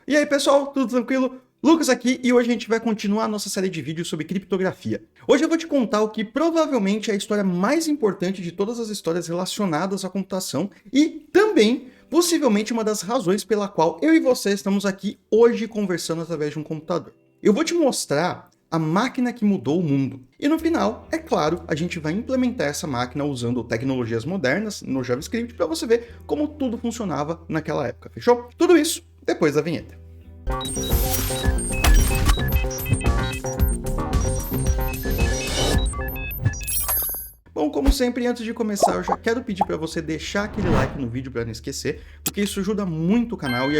E aí pessoal, tudo tranquilo? Lucas aqui e hoje a gente vai continuar a nossa série de vídeos sobre criptografia. Hoje eu vou te contar o que provavelmente é a história mais importante de todas as histórias relacionadas à computação e também, possivelmente, uma das razões pela qual eu e você estamos aqui hoje conversando através de um computador. Eu vou te mostrar a máquina que mudou o mundo. E no final, é claro, a gente vai implementar essa máquina usando tecnologias modernas no JavaScript para você ver como tudo funcionava naquela época, fechou? Tudo isso depois da vinheta. Bom, como sempre, antes de começar, eu já quero pedir para você deixar aquele like no vídeo para não esquecer, porque isso ajuda muito o canal e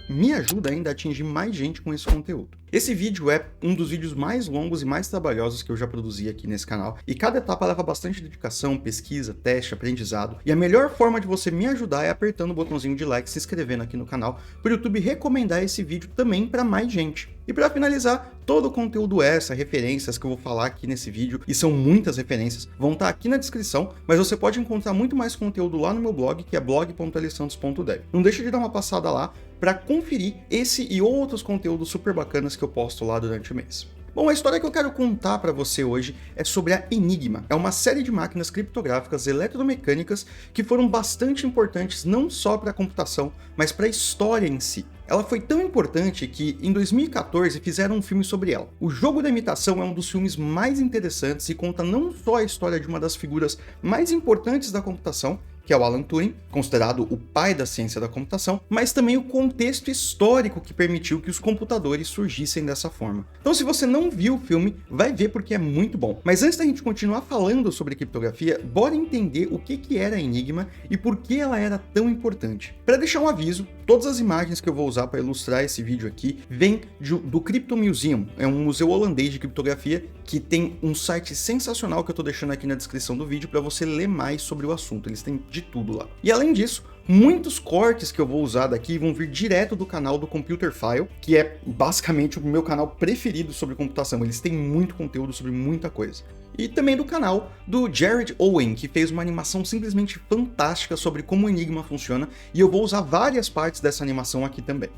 me ajuda ainda a atingir mais gente com esse conteúdo. Esse vídeo é um dos vídeos mais longos e mais trabalhosos que eu já produzi aqui nesse canal, e cada etapa leva bastante dedicação, pesquisa, teste, aprendizado, e a melhor forma de você me ajudar é apertando o botãozinho de like e se inscrevendo aqui no canal, para o YouTube recomendar esse vídeo também para mais gente. E para finalizar, todo o conteúdo extra, referências que eu vou falar aqui nesse vídeo, e são muitas referências, vão estar aqui na descrição, mas você pode encontrar muito mais conteúdo lá no meu blog, que é blog.alsantos.dev. Não deixa de dar uma passada lá para conferir esse e outros conteúdos super bacanas que eu posto lá durante o mês. Bom, a história que eu quero contar para você hoje é sobre a Enigma. É uma série de máquinas criptográficas eletromecânicas que foram bastante importantes não só para a computação, mas para a história em si. Ela foi tão importante que, em 2014, fizeram um filme sobre ela. O Jogo da Imitação é um dos filmes mais interessantes e conta não só a história de uma das figuras mais importantes da computação, que é o Alan Turing, considerado o pai da ciência da computação, mas também o contexto histórico que permitiu que os computadores surgissem dessa forma. Então, se você não viu o filme, vai ver porque é muito bom. Mas antes da gente continuar falando sobre criptografia, bora entender o que era a Enigma e por que ela era tão importante. Para deixar um aviso, todas as imagens que eu vou usar para ilustrar esse vídeo aqui vêm do Crypto Museum, é um museu holandês de criptografia que tem um site sensacional que eu estou deixando aqui na descrição do vídeo para você ler mais sobre o assunto. Eles têm de tudo lá. E além disso, muitos cortes que eu vou usar daqui vão vir direto do canal do Computer File, que é basicamente o meu canal preferido sobre computação. Eles têm muito conteúdo sobre muita coisa. E também do canal do Jared Owen, que fez uma animação simplesmente fantástica sobre como o Enigma funciona, e eu vou usar várias partes dessa animação aqui também.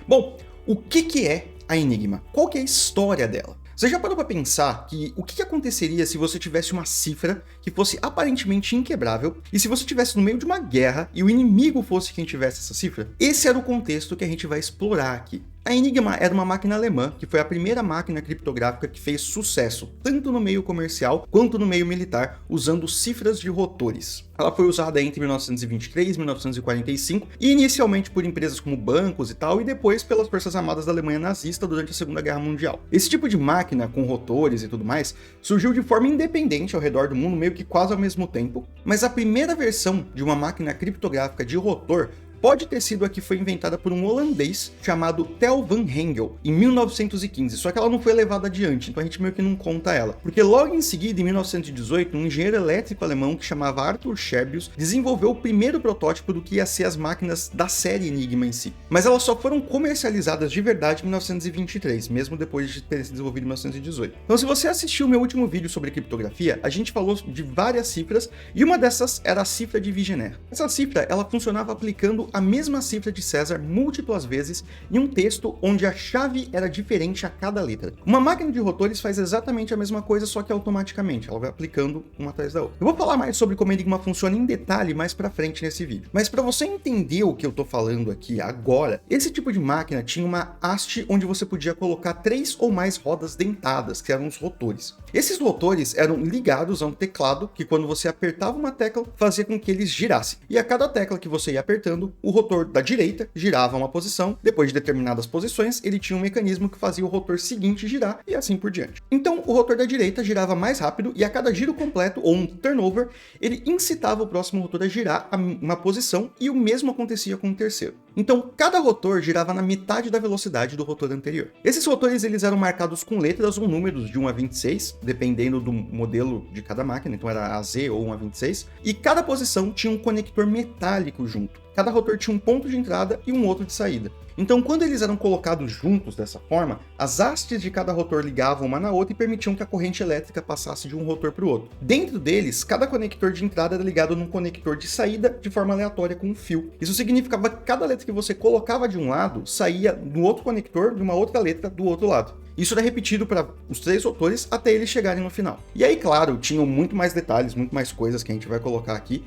Bom, o que é a Enigma? Qual que é a história dela? Você já parou para pensar que o que aconteceria se você tivesse uma cifra que fosse aparentemente inquebrável e se você estivesse no meio de uma guerra e o inimigo fosse quem tivesse essa cifra? Esse era o contexto que a gente vai explorar aqui. A Enigma era uma máquina alemã que foi a primeira máquina criptográfica que fez sucesso tanto no meio comercial quanto no meio militar, usando cifras de rotores. Ela foi usada entre 1923 e 1945 e inicialmente por empresas como bancos e tal, e depois pelas forças armadas da Alemanha nazista durante a Segunda Guerra Mundial. Esse tipo de máquina com rotores e tudo mais surgiu de forma independente ao redor do mundo, meio que quase ao mesmo tempo, mas a primeira versão de uma máquina criptográfica de rotor pode ter sido a que foi inventada por um holandês chamado Tel van Hengel, em 1915, só que ela não foi levada adiante, então a gente meio que não conta ela. Porque logo em seguida, em 1918, um engenheiro elétrico alemão que chamava Arthur Scherbius desenvolveu o primeiro protótipo do que ia ser as máquinas da série Enigma em si. Mas elas só foram comercializadas de verdade em 1923, mesmo depois de ter se desenvolvido em 1918. Então se você assistiu o meu último vídeo sobre criptografia, a gente falou de várias cifras, e uma dessas era a cifra de Vigenère. Essa cifra, ela funcionava aplicando a mesma cifra de César múltiplas vezes em um texto onde a chave era diferente a cada letra. Uma máquina de rotores faz exatamente a mesma coisa, só que automaticamente, ela vai aplicando uma atrás da outra. Eu vou falar mais sobre como a Enigma funciona em detalhe mais pra frente nesse vídeo. Mas para você entender o que eu tô falando aqui agora, esse tipo de máquina tinha uma haste onde você podia colocar 3 ou mais rodas dentadas, que eram os rotores. Esses rotores eram ligados a um teclado que, quando você apertava uma tecla, fazia com que eles girassem. E a cada tecla que você ia apertando, o rotor da direita girava uma posição, depois de determinadas posições, ele tinha um mecanismo que fazia o rotor seguinte girar e assim por diante. Então, o rotor da direita girava mais rápido e a cada giro completo, ou um turnover, ele incitava o próximo rotor a girar uma posição e o mesmo acontecia com o terceiro. Então, cada rotor girava na metade da velocidade do rotor anterior. Esses rotores eles eram marcados com letras ou números de 1 a 26, dependendo do modelo de cada máquina, então era AZ ou 1 a 26, e cada posição tinha um conector metálico junto. Cada rotor tinha um ponto de entrada e um outro de saída. Então, quando eles eram colocados juntos dessa forma, as hastes de cada rotor ligavam uma na outra e permitiam que a corrente elétrica passasse de um rotor para o outro. Dentro deles, cada conector de entrada era ligado num conector de saída de forma aleatória com um fio. Isso significava que cada letra que você colocava de um lado saía no outro conector de uma outra letra do outro lado. Isso era repetido para os 3 rotores até eles chegarem no final. E aí, claro, tinham muito mais detalhes, muito mais coisas que a gente vai colocar aqui,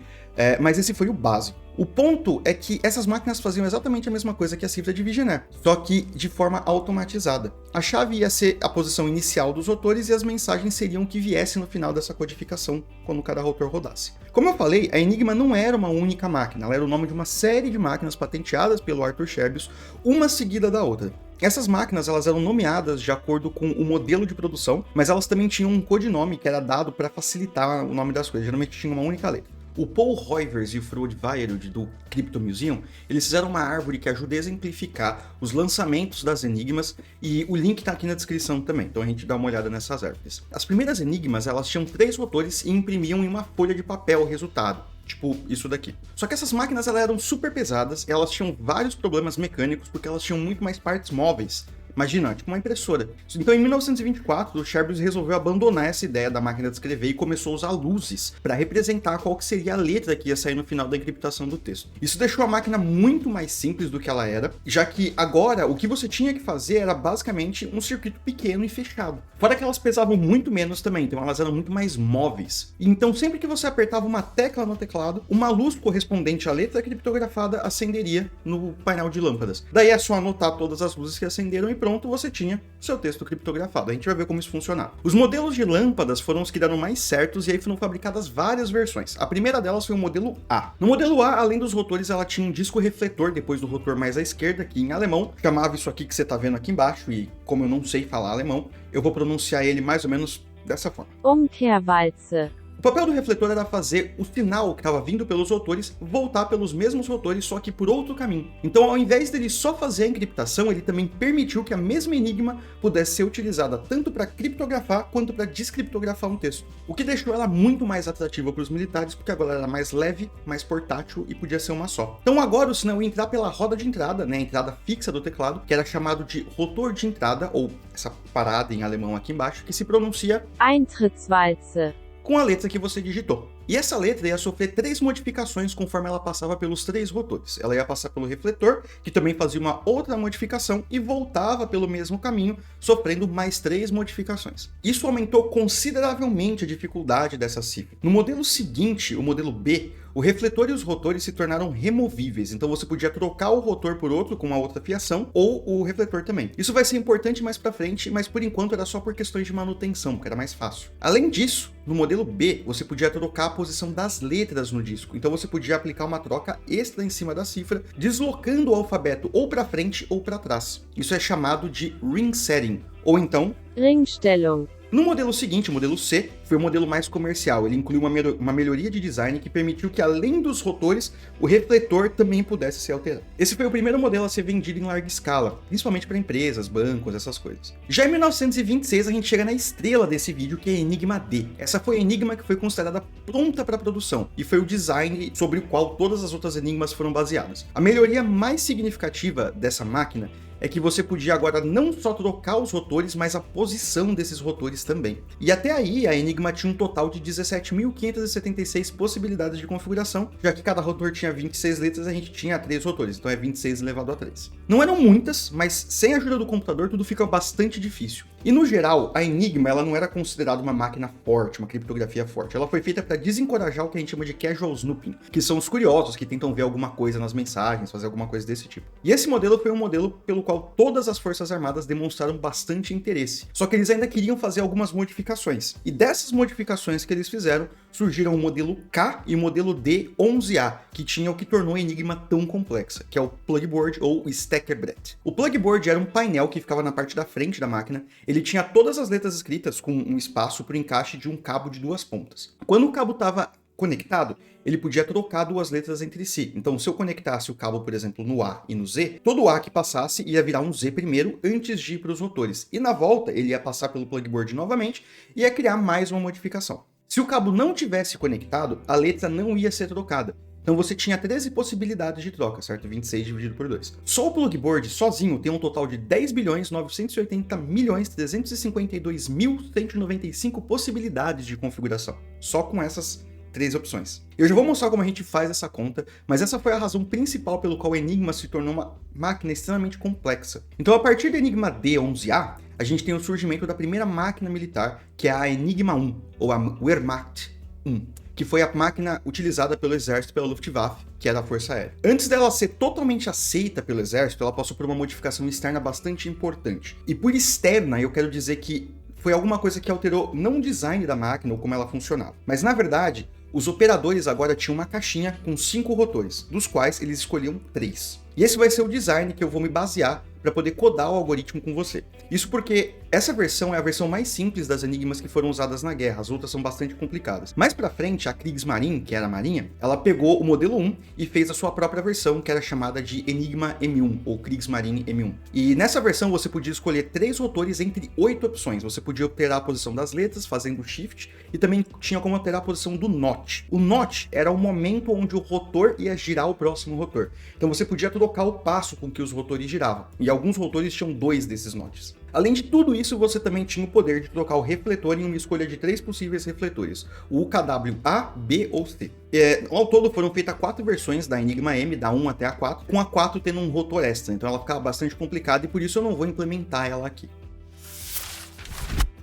mas esse foi o básico. O ponto é que essas máquinas faziam exatamente a mesma coisa que a cifra de Vigenère, só que de forma automatizada. A chave ia ser a posição inicial dos rotores e as mensagens seriam o que viesse no final dessa codificação quando cada rotor rodasse. Como eu falei, a Enigma não era uma única máquina, ela era o nome de uma série de máquinas patenteadas pelo Arthur Scherbius, uma seguida da outra. Essas máquinas elas eram nomeadas de acordo com o modelo de produção, mas elas também tinham um codinome que era dado para facilitar o nome das coisas, geralmente tinha uma única letra. O Paul Roivers e o Frode Weyrud do Crypto Museum, eles fizeram uma árvore que ajuda a exemplificar os lançamentos das enigmas e o link está aqui na descrição também, então a gente dá uma olhada nessas árvores. As primeiras enigmas, elas tinham 3 rotores e imprimiam em uma folha de papel o resultado. Tipo isso daqui. Só que essas máquinas elas eram super pesadas, elas tinham vários problemas mecânicos porque elas tinham muito mais partes móveis. Imagina, tipo uma impressora. Então, em 1924, o Scherbius resolveu abandonar essa ideia da máquina de escrever e começou a usar luzes para representar qual que seria a letra que ia sair no final da encriptação do texto. Isso deixou a máquina muito mais simples do que ela era, já que agora o que você tinha que fazer era basicamente um circuito pequeno e fechado. Fora que elas pesavam muito menos também, então elas eram muito mais móveis. Então, sempre que você apertava uma tecla no teclado, uma luz correspondente à letra criptografada acenderia no painel de lâmpadas. Daí é só anotar todas as luzes que acenderam e pronto, você tinha seu texto criptografado. A gente vai ver como isso funcionava. Os modelos de lâmpadas foram os que deram mais certos e aí foram fabricadas várias versões. A primeira delas foi o modelo A. No modelo A, além dos rotores, ela tinha um disco refletor depois do rotor mais à esquerda, que em alemão chamava isso aqui que você está vendo aqui embaixo, e como eu não sei falar alemão, eu vou pronunciar ele mais ou menos dessa forma. Umkehrwalze. O papel do refletor era fazer o sinal que estava vindo pelos rotores voltar pelos mesmos rotores, só que por outro caminho. Então, ao invés dele só fazer a encriptação, ele também permitiu que a mesma enigma pudesse ser utilizada tanto para criptografar quanto para descriptografar um texto. O que deixou ela muito mais atrativa para os militares, porque agora era mais leve, mais portátil e podia ser uma só. Então agora o sinal ia entrar pela roda de entrada, né, a entrada fixa do teclado, que era chamado de rotor de entrada, ou essa parada em alemão aqui embaixo, que se pronuncia Eintrittswalze. com a letra que você digitou. E essa letra ia sofrer 3 modificações conforme ela passava pelos 3 rotores. Ela ia passar pelo refletor, que também fazia uma outra modificação, e voltava pelo mesmo caminho, sofrendo mais 3 modificações. Isso aumentou consideravelmente a dificuldade dessa cifra. No modelo seguinte, o modelo B, o refletor e os rotores se tornaram removíveis, então você podia trocar o rotor por outro com uma outra fiação, ou o refletor também. Isso vai ser importante mais pra frente, mas por enquanto era só por questões de manutenção, que era mais fácil. Além disso, no modelo B, você podia trocar a posição das letras no disco, então você podia aplicar uma troca extra em cima da cifra, deslocando o alfabeto ou para frente ou para trás. Isso é chamado de ring setting, ou então Ringstellung. no modelo seguinte, o modelo C, foi o modelo mais comercial. Ele incluiu uma melhoria de design que permitiu que, além dos rotores, o refletor também pudesse ser alterado. Esse foi o primeiro modelo a ser vendido em larga escala, principalmente para empresas, bancos, essas coisas. Já em 1926, a gente chega na estrela desse vídeo, que é a Enigma D. Essa foi a Enigma que foi considerada pronta para produção, e foi o design sobre o qual todas as outras enigmas foram baseadas. A melhoria mais significativa dessa máquina é que você podia agora não só trocar os rotores, mas a posição desses rotores também. E até aí, a Enigma tinha um total de 17.576 possibilidades de configuração, já que cada rotor tinha 26 letras, a gente tinha 3 rotores, então é 26 elevado a 3. Não eram muitas, mas sem a ajuda do computador tudo fica bastante difícil. E no geral, a Enigma ela não era considerada uma máquina forte, uma criptografia forte. Ela foi feita para desencorajar o que a gente chama de casual snooping, que são os curiosos que tentam ver alguma coisa nas mensagens, fazer alguma coisa desse tipo. E esse modelo foi um modelo pelo qual todas as Forças Armadas demonstraram bastante interesse. Só que eles ainda queriam fazer algumas modificações. E dessas modificações que eles fizeram, surgiram o modelo K e o modelo D11A, que tinha o que tornou a Enigma tão complexa, que é o plugboard ou stackerbrett. O plugboard era um painel que ficava na parte da frente da máquina. Ele tinha todas as letras escritas com um espaço para o encaixe de um cabo de 2 pontas. Quando o cabo estava conectado, ele podia trocar 2 letras entre si. Então, se eu conectasse o cabo, por exemplo, no A e no Z, todo o A que passasse ia virar um Z primeiro antes de ir para os rotores. E na volta, ele ia passar pelo plugboard novamente e ia criar mais uma modificação. Se o cabo não tivesse conectado, a letra não ia ser trocada. Então você tinha 13 possibilidades de troca, certo? 26 dividido por 2. Só o plugboard sozinho tem um total de 10.980.352.195 possibilidades de configuração, só com essas 13 opções. Eu já vou mostrar como a gente faz essa conta, mas essa foi a razão principal pelo qual o Enigma se tornou uma máquina extremamente complexa. Então, a partir do Enigma D11A, a gente tem o surgimento da primeira máquina militar, que é a Enigma 1, ou a Wehrmacht 1, que foi a máquina utilizada pelo exército pela Luftwaffe, que era a Força Aérea. Antes dela ser totalmente aceita pelo exército, ela passou por uma modificação externa bastante importante. E por externa, eu quero dizer que foi alguma coisa que alterou não o design da máquina ou como ela funcionava, mas na verdade, os operadores agora tinham uma caixinha com 5 rotores, dos quais eles escolhiam 3. E esse vai ser o design que eu vou me basear para poder codar o algoritmo com você. Isso porque essa versão é a versão mais simples das enigmas que foram usadas na guerra, as outras são bastante complicadas. Mais pra frente, a Kriegsmarine, que era a marinha, ela pegou o modelo 1 e fez a sua própria versão, que era chamada de Enigma M1, ou Kriegsmarine M1. E nessa versão você podia escolher 3 rotores entre 8 opções. Você podia alterar a posição das letras, fazendo shift, e também tinha como alterar a posição do notch. O notch era o momento onde o rotor ia girar o próximo rotor. Então você podia trocar o passo com que os rotores giravam. E alguns rotores tinham 2 desses notches. Além de tudo isso, você também tinha o poder de trocar o refletor em uma escolha de 3 possíveis refletores, o UKW A, B ou C. Ao todo foram feitas 4 versões da Enigma M, da 1 até a 4, com a 4 tendo um rotor extra, então ela ficava bastante complicada e por isso eu não vou implementar ela aqui.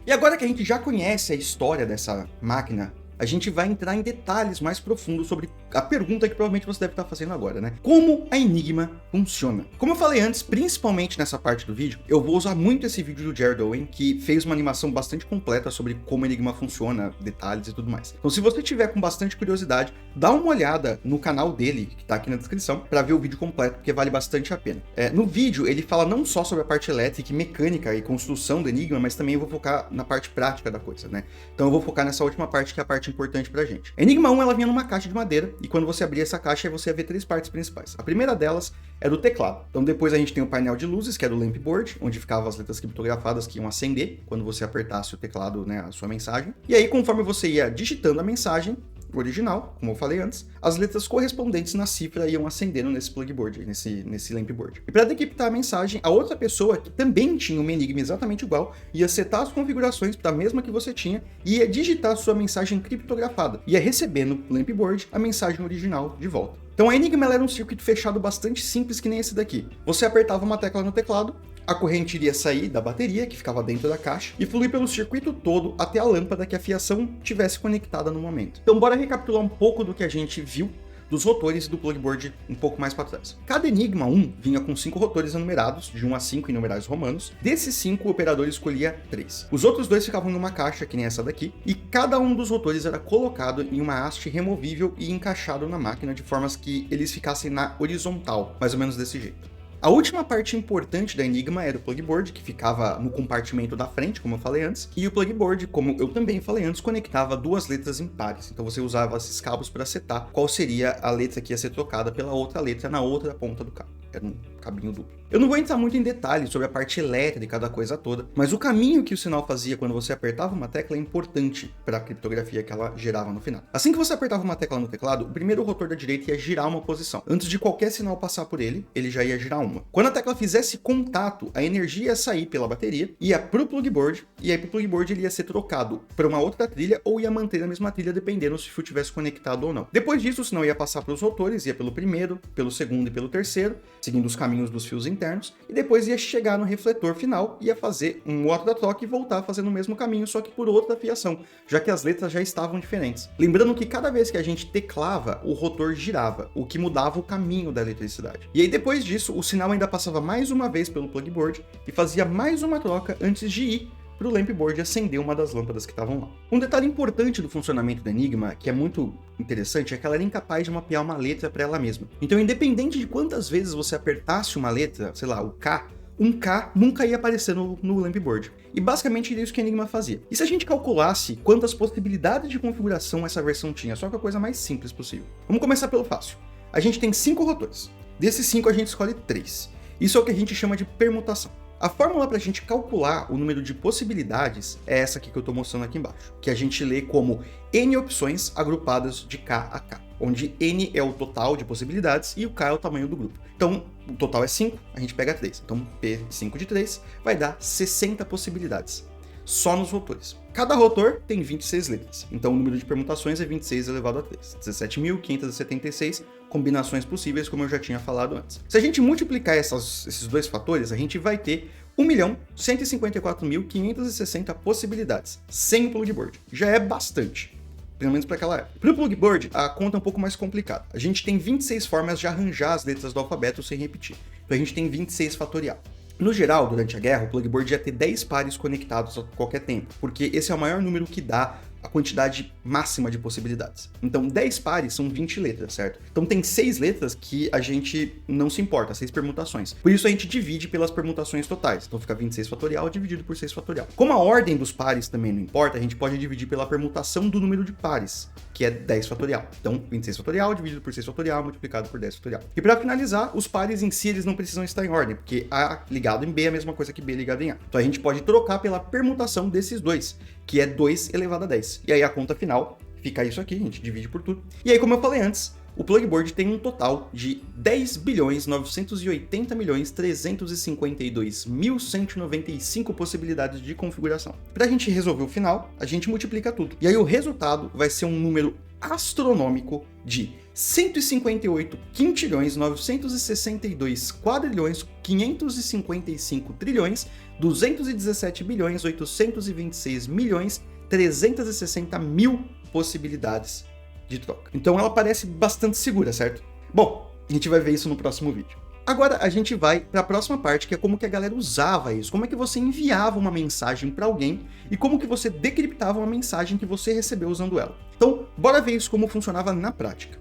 E agora que a gente já conhece a história dessa máquina, a gente vai entrar em detalhes mais profundos sobre a pergunta que provavelmente você deve estar fazendo agora, né? Como a Enigma funciona? Como eu falei antes, principalmente nessa parte do vídeo, eu vou usar muito esse vídeo do Jared Owen, que fez uma animação bastante completa sobre como a Enigma funciona, detalhes e tudo mais. Então, se você tiver com bastante curiosidade, dá uma olhada no canal dele, que tá aqui na descrição, para ver o vídeo completo, porque vale bastante a pena. No vídeo, ele fala não só sobre a parte elétrica, mecânica e construção do Enigma, mas também eu vou focar na parte prática da coisa, né? Então, eu vou focar nessa última parte, que é a parte importante pra gente. A Enigma 1, ela vinha numa caixa de madeira, e quando você abria essa caixa, você ia ver 3 partes principais. A primeira delas era o teclado. Então depois a gente tem o painel de luzes, que era o lamp board, onde ficavam as letras criptografadas que iam acender quando você apertasse o teclado, né, a sua mensagem. E aí, conforme você ia digitando a mensagem original, como eu falei antes, as letras correspondentes na cifra iam acendendo nesse plugboard, nesse lamp board. E para decriptar a mensagem, a outra pessoa, que também tinha uma Enigma exatamente igual, ia setar as configurações da mesma que você tinha e ia digitar a sua mensagem criptografada. Ia receber no lamp board a mensagem original de volta. Então a Enigma era um circuito fechado bastante simples que nem esse daqui. Você apertava uma tecla no teclado, a corrente iria sair da bateria, que ficava dentro da caixa, e fluir pelo circuito todo até a lâmpada que a fiação tivesse conectada no momento. Então bora recapitular um pouco do que a gente viu dos rotores do plugboard um pouco mais para trás. Cada Enigma 1 vinha com 5 rotores enumerados, de 1 a 5 em numerais romanos. Desses 5, o operador escolhia 3. Os outros 2 ficavam numa caixa, que nem essa daqui, e cada um dos rotores era colocado em uma haste removível e encaixado na máquina de formas que eles ficassem na horizontal, mais ou menos desse jeito. A última parte importante da Enigma era o plugboard, que ficava no compartimento da frente, como eu falei antes, e o plugboard, como eu também falei antes, conectava 2 letras impares. Então você usava esses cabos para setar qual seria a letra que ia ser trocada pela outra letra na outra ponta do cabo. Era um cabinho duplo. Eu não vou entrar muito em detalhes sobre a parte elétrica da coisa toda, mas o caminho que o sinal fazia quando você apertava uma tecla é importante para a criptografia que ela gerava no final. Assim que você apertava uma tecla no teclado, o primeiro rotor da direita ia girar uma posição. Antes de qualquer sinal passar por ele, ele já ia girar uma. Quando a tecla fizesse contato, a energia ia sair pela bateria, ia pro plugboard, e aí pro plugboard ele ia ser trocado para uma outra trilha ou ia manter a mesma trilha dependendo se o fio tivesse conectado ou não. Depois disso, o sinal ia passar pelos rotores, ia pelo primeiro, pelo segundo e pelo terceiro, seguindo os caminhos dos fios internos, e depois ia chegar no refletor final, ia fazer um outra troca e voltar fazendo o mesmo caminho, só que por outra fiação, já que as letras já estavam diferentes. Lembrando que cada vez que a gente teclava, o rotor girava, o que mudava o caminho da eletricidade. E aí depois disso, o sinal ainda passava mais uma vez pelo plugboard e fazia mais uma troca antes de ir para o lampboard acender uma das lâmpadas que estavam lá. Um detalhe importante do funcionamento da Enigma, que é muito interessante, é que ela era incapaz de mapear uma letra para ela mesma. Então, independente de quantas vezes você apertasse uma letra, sei lá, o K, um K nunca ia aparecer no lampboard. E basicamente era isso que a Enigma fazia. E se a gente calculasse quantas possibilidades de configuração essa versão tinha, só que a coisa mais simples possível. Vamos começar pelo fácil. A gente tem 5 rotores. Desses 5 a gente escolhe 3. Isso é o que a gente chama de permutação. A fórmula para a gente calcular o número de possibilidades é essa aqui que eu estou mostrando aqui embaixo, que a gente lê como N opções agrupadas de K a K, onde N é o total de possibilidades e o K é o tamanho do grupo. Então, o total é 5, a gente pega 3. Então, P5 de 3 vai dar 60 possibilidades, só nos rotores. Cada rotor tem 26 letras, então o número de permutações é 26 elevado a 3. 17.576 combinações possíveis, como eu já tinha falado antes. Se a gente multiplicar esses dois fatores, a gente vai ter 1.154.560 possibilidades, sem o plugboard. Já é bastante, pelo menos para aquela época. Para o plugboard, a conta é um pouco mais complicada. A gente tem 26 formas de arranjar as letras do alfabeto sem repetir. Então a gente tem 26 fatorial. No geral, durante a guerra, o plugboard ia ter 10 pares conectados a qualquer tempo, porque esse é o maior número que dá a quantidade máxima de possibilidades. Então, 10 pares são 20 letras, certo? Então, tem 6 letras que a gente não se importa, 6 permutações. Por isso, a gente divide pelas permutações totais. Então, fica 26 fatorial dividido por 6 fatorial. Como a ordem dos pares também não importa, a gente pode dividir pela permutação do número de pares, que é 10 fatorial. Então, 26 fatorial dividido por 6 fatorial multiplicado por 10 fatorial. E para finalizar, os pares em si, eles não precisam estar em ordem, porque A ligado em B é a mesma coisa que B ligado em A. Então, a gente pode trocar pela permutação desses dois, que é 2 elevado a 10. E aí a conta final fica isso aqui, a gente divide por tudo. E aí, como eu falei antes, o plugboard tem um total de 10.980.352.195 possibilidades de configuração. Para a gente resolver o final, a gente multiplica tudo. E aí o resultado vai ser um número astronômico de 158 quintilhões 962 quadrilhões 555 trilhões 217 bilhões 826 milhões 360 mil possibilidades de troca. Então ela parece bastante segura, certo? Bom, a gente vai ver isso no próximo vídeo. Agora a gente vai para a próxima parte, que é como que a galera usava isso, como é que você enviava uma mensagem para alguém e como que você decriptava uma mensagem que você recebeu usando ela. Então, bora ver isso como funcionava na prática.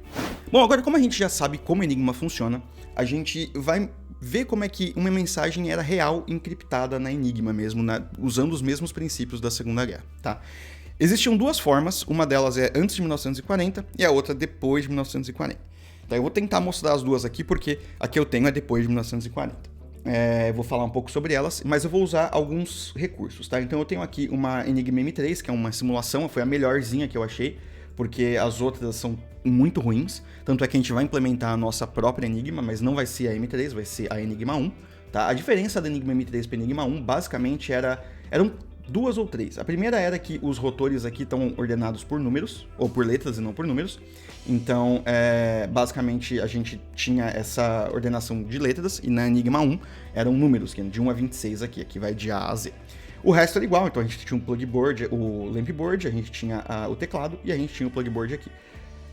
Bom, agora como a gente já sabe como o Enigma funciona, a gente vai ver como é que uma mensagem era real encriptada na Enigma mesmo, usando os mesmos princípios da Segunda Guerra, tá? Existiam duas formas, uma delas é antes de 1940 e a outra depois de 1940. Então eu vou tentar mostrar as duas aqui, porque a que eu tenho é depois de 1940. Eu vou falar um pouco sobre elas, mas eu vou usar alguns recursos, tá? Então eu tenho aqui uma Enigma M3, que é uma simulação, foi a melhorzinha que eu achei, porque as outras são muito ruins, tanto é que a gente vai implementar a nossa própria Enigma, mas não vai ser a M3, vai ser a Enigma 1, tá? A diferença da Enigma M3 para a Enigma 1, basicamente, eram duas ou três. A primeira era que os rotores aqui estão ordenados por números, ou por letras e não por números. Então, basicamente, a gente tinha essa ordenação de letras, e na Enigma 1 eram números, que é de 1 a 26 aqui vai de A a Z. O resto era igual, então a gente tinha um plugboard, o lampboard, a gente tinha o teclado e a gente tinha o plugboard aqui.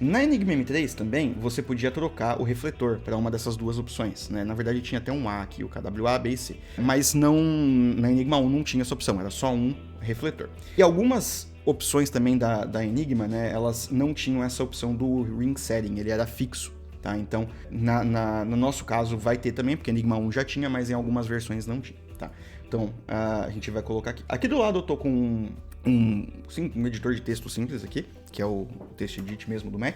Na Enigma M3 também, você podia trocar o refletor para uma dessas duas opções, né? Na verdade tinha até um A aqui, o KWA, B e C. Mas não, na Enigma 1 não tinha essa opção, era só um refletor. E algumas opções também da Enigma, né? Elas não tinham essa opção do ring setting, ele era fixo, tá? Então, no nosso caso vai ter também, porque Enigma 1 já tinha, mas em algumas versões não tinha, tá? Então, a gente vai colocar aqui. Aqui do lado eu tô com um editor de texto simples aqui, que é o TextEdit mesmo do Mac.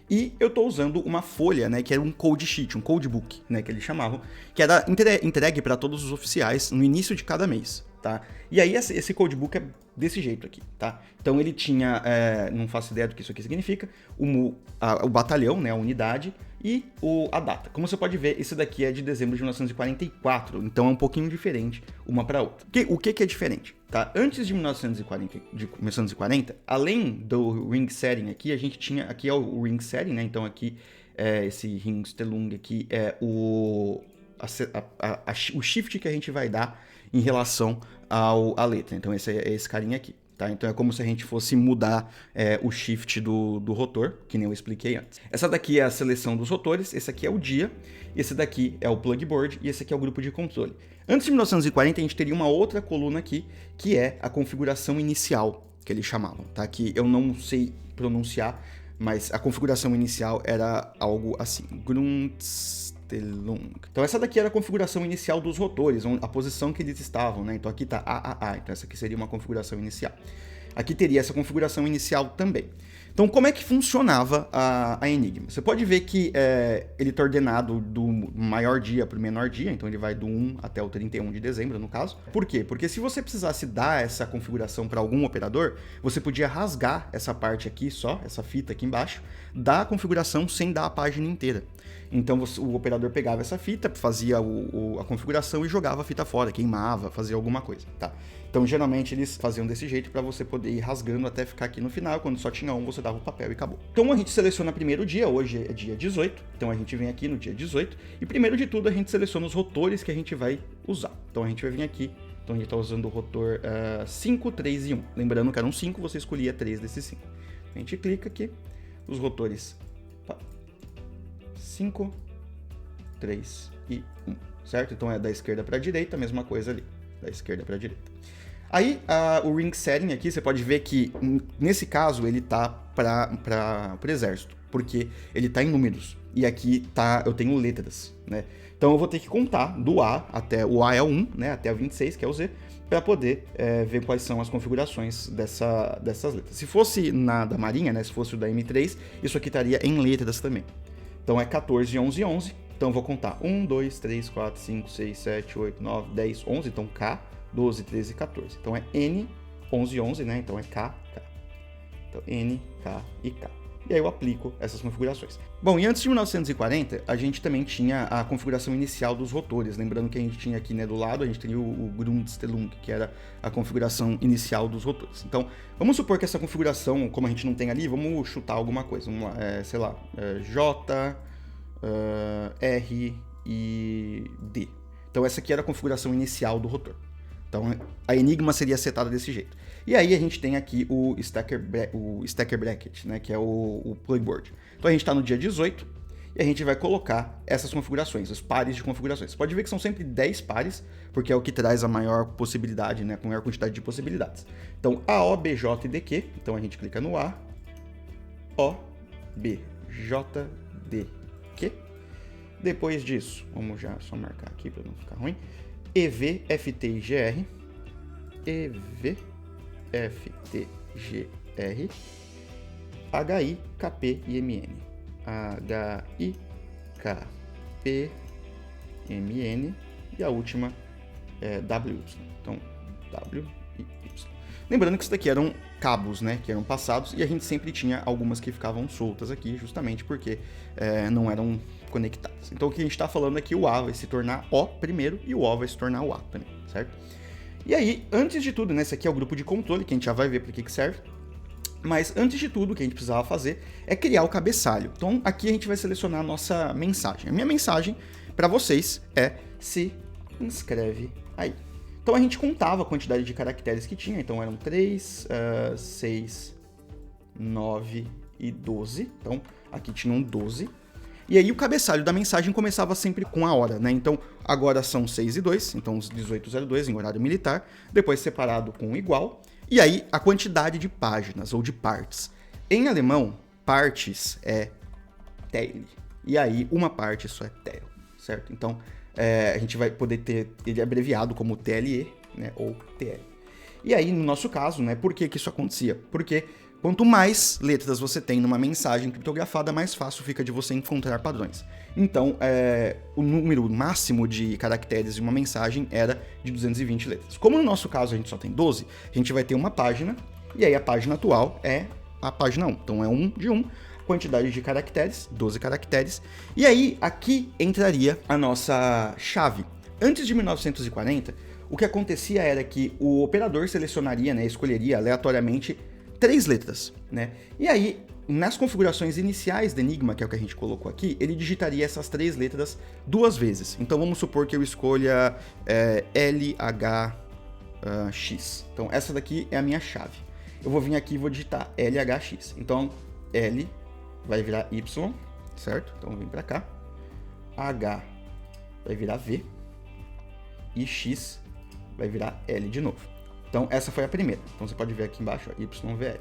E eu tô usando uma folha, né, que era um code sheet, um codebook, né, que eles chamavam, que era entregue para todos os oficiais no início de cada mês, tá? E aí esse codebook é desse jeito aqui, tá? Então ele tinha, não faço ideia do que isso aqui significa, o batalhão, né, a unidade, e a data. Como você pode ver, esse daqui é de dezembro de 1944, então é um pouquinho diferente uma para outra. O que é diferente? Tá? Antes de 1940, além do ring setting aqui, a gente tinha, aqui é o ring setting, né? Então aqui esse Ringstellung aqui é o shift que a gente vai dar em relação à letra. Então esse é esse carinha aqui. Tá? Então é como se a gente fosse mudar o shift do rotor, que nem eu expliquei antes. Essa daqui é a seleção dos rotores, esse aqui é o dia, esse daqui é o plugboard e esse aqui é o grupo de controle. Antes de 1940 a gente teria uma outra coluna aqui, que é a configuração inicial, que eles chamavam, tá? Que eu não sei pronunciar, mas a configuração inicial era algo assim, Grundstellung. Então essa daqui era a configuração inicial dos rotores, a posição que eles estavam, né? Então aqui tá AAA, então essa aqui seria uma configuração inicial. aqui teria essa configuração inicial também. Então, como é que funcionava a Enigma? Você pode ver que ele está ordenado do maior dia para o menor dia, então ele vai do 1 até o 31 de dezembro, no caso. Por quê? Porque se você precisasse dar essa configuração para algum operador, você podia rasgar essa parte aqui só, essa fita aqui embaixo, dar a configuração sem dar a página inteira. Então o operador pegava essa fita, fazia a configuração e jogava a fita fora, queimava, fazia alguma coisa, tá? Então geralmente eles faziam desse jeito para você poder ir rasgando até ficar aqui no final, quando só tinha um você dava o papel e acabou. Então a gente seleciona primeiro o dia, hoje é dia 18, então a gente vem aqui no dia 18 e primeiro de tudo a gente seleciona os rotores que a gente vai usar. Então a gente vai vir aqui, então a gente está usando o rotor 5, 3 e 1. Lembrando que eram 5, você escolhia 3 desses 5. A gente clica aqui, os rotores 5, 3 e 1, certo? Então é da esquerda para a direita, a mesma coisa ali, da esquerda para a direita. Aí o ring setting aqui, você pode ver que nesse caso ele tá para o exército, porque ele tá em números, e aqui eu tenho letras, né? Então eu vou ter que contar do A até o A é o 1, né? Até o 26, que é o Z, para poder ver quais são as configurações dessas letras. Se fosse da Marinha, né? Se fosse o da M3, isso aqui estaria em letras também. Então é 14, 11, 11. Então eu vou contar 1, 2, 3, 4, 5, 6, 7, 8, 9, 10, 11. Então K, 12, 13, 14. Então é N, 11, 11, né? Então é K, K. Então N, K e K. E aí eu aplico essas configurações. Bom, e antes de 1940, a gente também tinha a configuração inicial dos rotores. Lembrando que a gente tinha aqui, né, do lado, a gente teria o Grundstellung, que era a configuração inicial dos rotores. Então, vamos supor que essa configuração, como a gente não tem ali, vamos chutar alguma coisa. Vamos lá, sei lá, J, R e D. Então essa aqui era a configuração inicial do rotor. Então a Enigma seria setada desse jeito. E aí a gente tem aqui o stacker bracket, né, que é o playboard. Então a gente está no dia 18 e a gente vai colocar essas configurações, os pares de configurações. Você pode ver que são sempre 10 pares, porque é o que traz a maior possibilidade, né, a maior quantidade de possibilidades. Então A, O, B, J e D, Q. Então a gente clica no A, O, B, J, D, Q. Depois disso, vamos já só marcar aqui para não ficar ruim. EV, FT e GR. EV, FT, GR. HI, KP e MN. HI, KP, MN. E a última é WY. Então, W e Y. Lembrando que isso daqui eram cabos, né, que eram passados, e a gente sempre tinha algumas que ficavam soltas aqui, justamente porque não eram conectadas. Então o que a gente está falando é que o A vai se tornar O primeiro e o O vai se tornar o A também, certo? E aí, antes de tudo, né, esse aqui é o grupo de controle, que a gente já vai ver para que serve, mas antes de tudo, o que a gente precisava fazer é criar o cabeçalho. Então aqui a gente vai selecionar a nossa mensagem. A minha mensagem para vocês é: se inscreve aí. Então a gente contava a quantidade de caracteres que tinha, então eram 3, 6, 9 e 12. Então aqui tinham 12. E aí o cabeçalho da mensagem começava sempre com a hora, né? Então agora são 6 e 2, então os 18:02 em horário militar, depois separado com igual. E aí a quantidade de páginas ou de partes. Em alemão, partes é Teil. E aí uma parte só é Teil, certo? Então a gente vai poder ter ele abreviado como TLE, né, ou TL. E aí, no nosso caso, né, por que isso acontecia? Porque quanto mais letras você tem numa mensagem criptografada, mais fácil fica de você encontrar padrões. Então, o número máximo de caracteres de uma mensagem era de 220 letras. Como no nosso caso a gente só tem 12, a gente vai ter uma página, e aí a página atual é a página 1. Então é 1 de 1. Quantidade de caracteres, 12 caracteres. E aí, aqui entraria a nossa chave. Antes de 1940, o que acontecia era que o operador selecionaria, né, escolheria aleatoriamente 3 letras, né? E aí, nas configurações iniciais do Enigma, que é o que a gente colocou aqui, ele digitaria essas 3 letras 2 vezes. Então vamos supor que eu escolha LHX. Então essa daqui é a minha chave. Eu vou vir aqui e vou digitar LHX. Então L vai virar Y, certo? Então vem para cá. H vai virar V. E X vai virar L de novo. Então essa foi a primeira. Então você pode ver aqui embaixo, ó, YVL.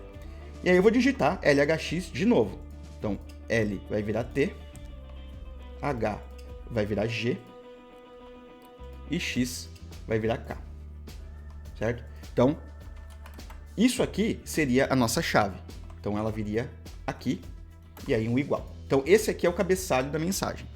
E aí eu vou digitar LHX de novo. Então L vai virar T. H vai virar G. E X vai virar K. Certo? Então Isso aqui seria a nossa chave. Então ela viria aqui e aí um igual. Então esse aqui é o cabeçalho da mensagem.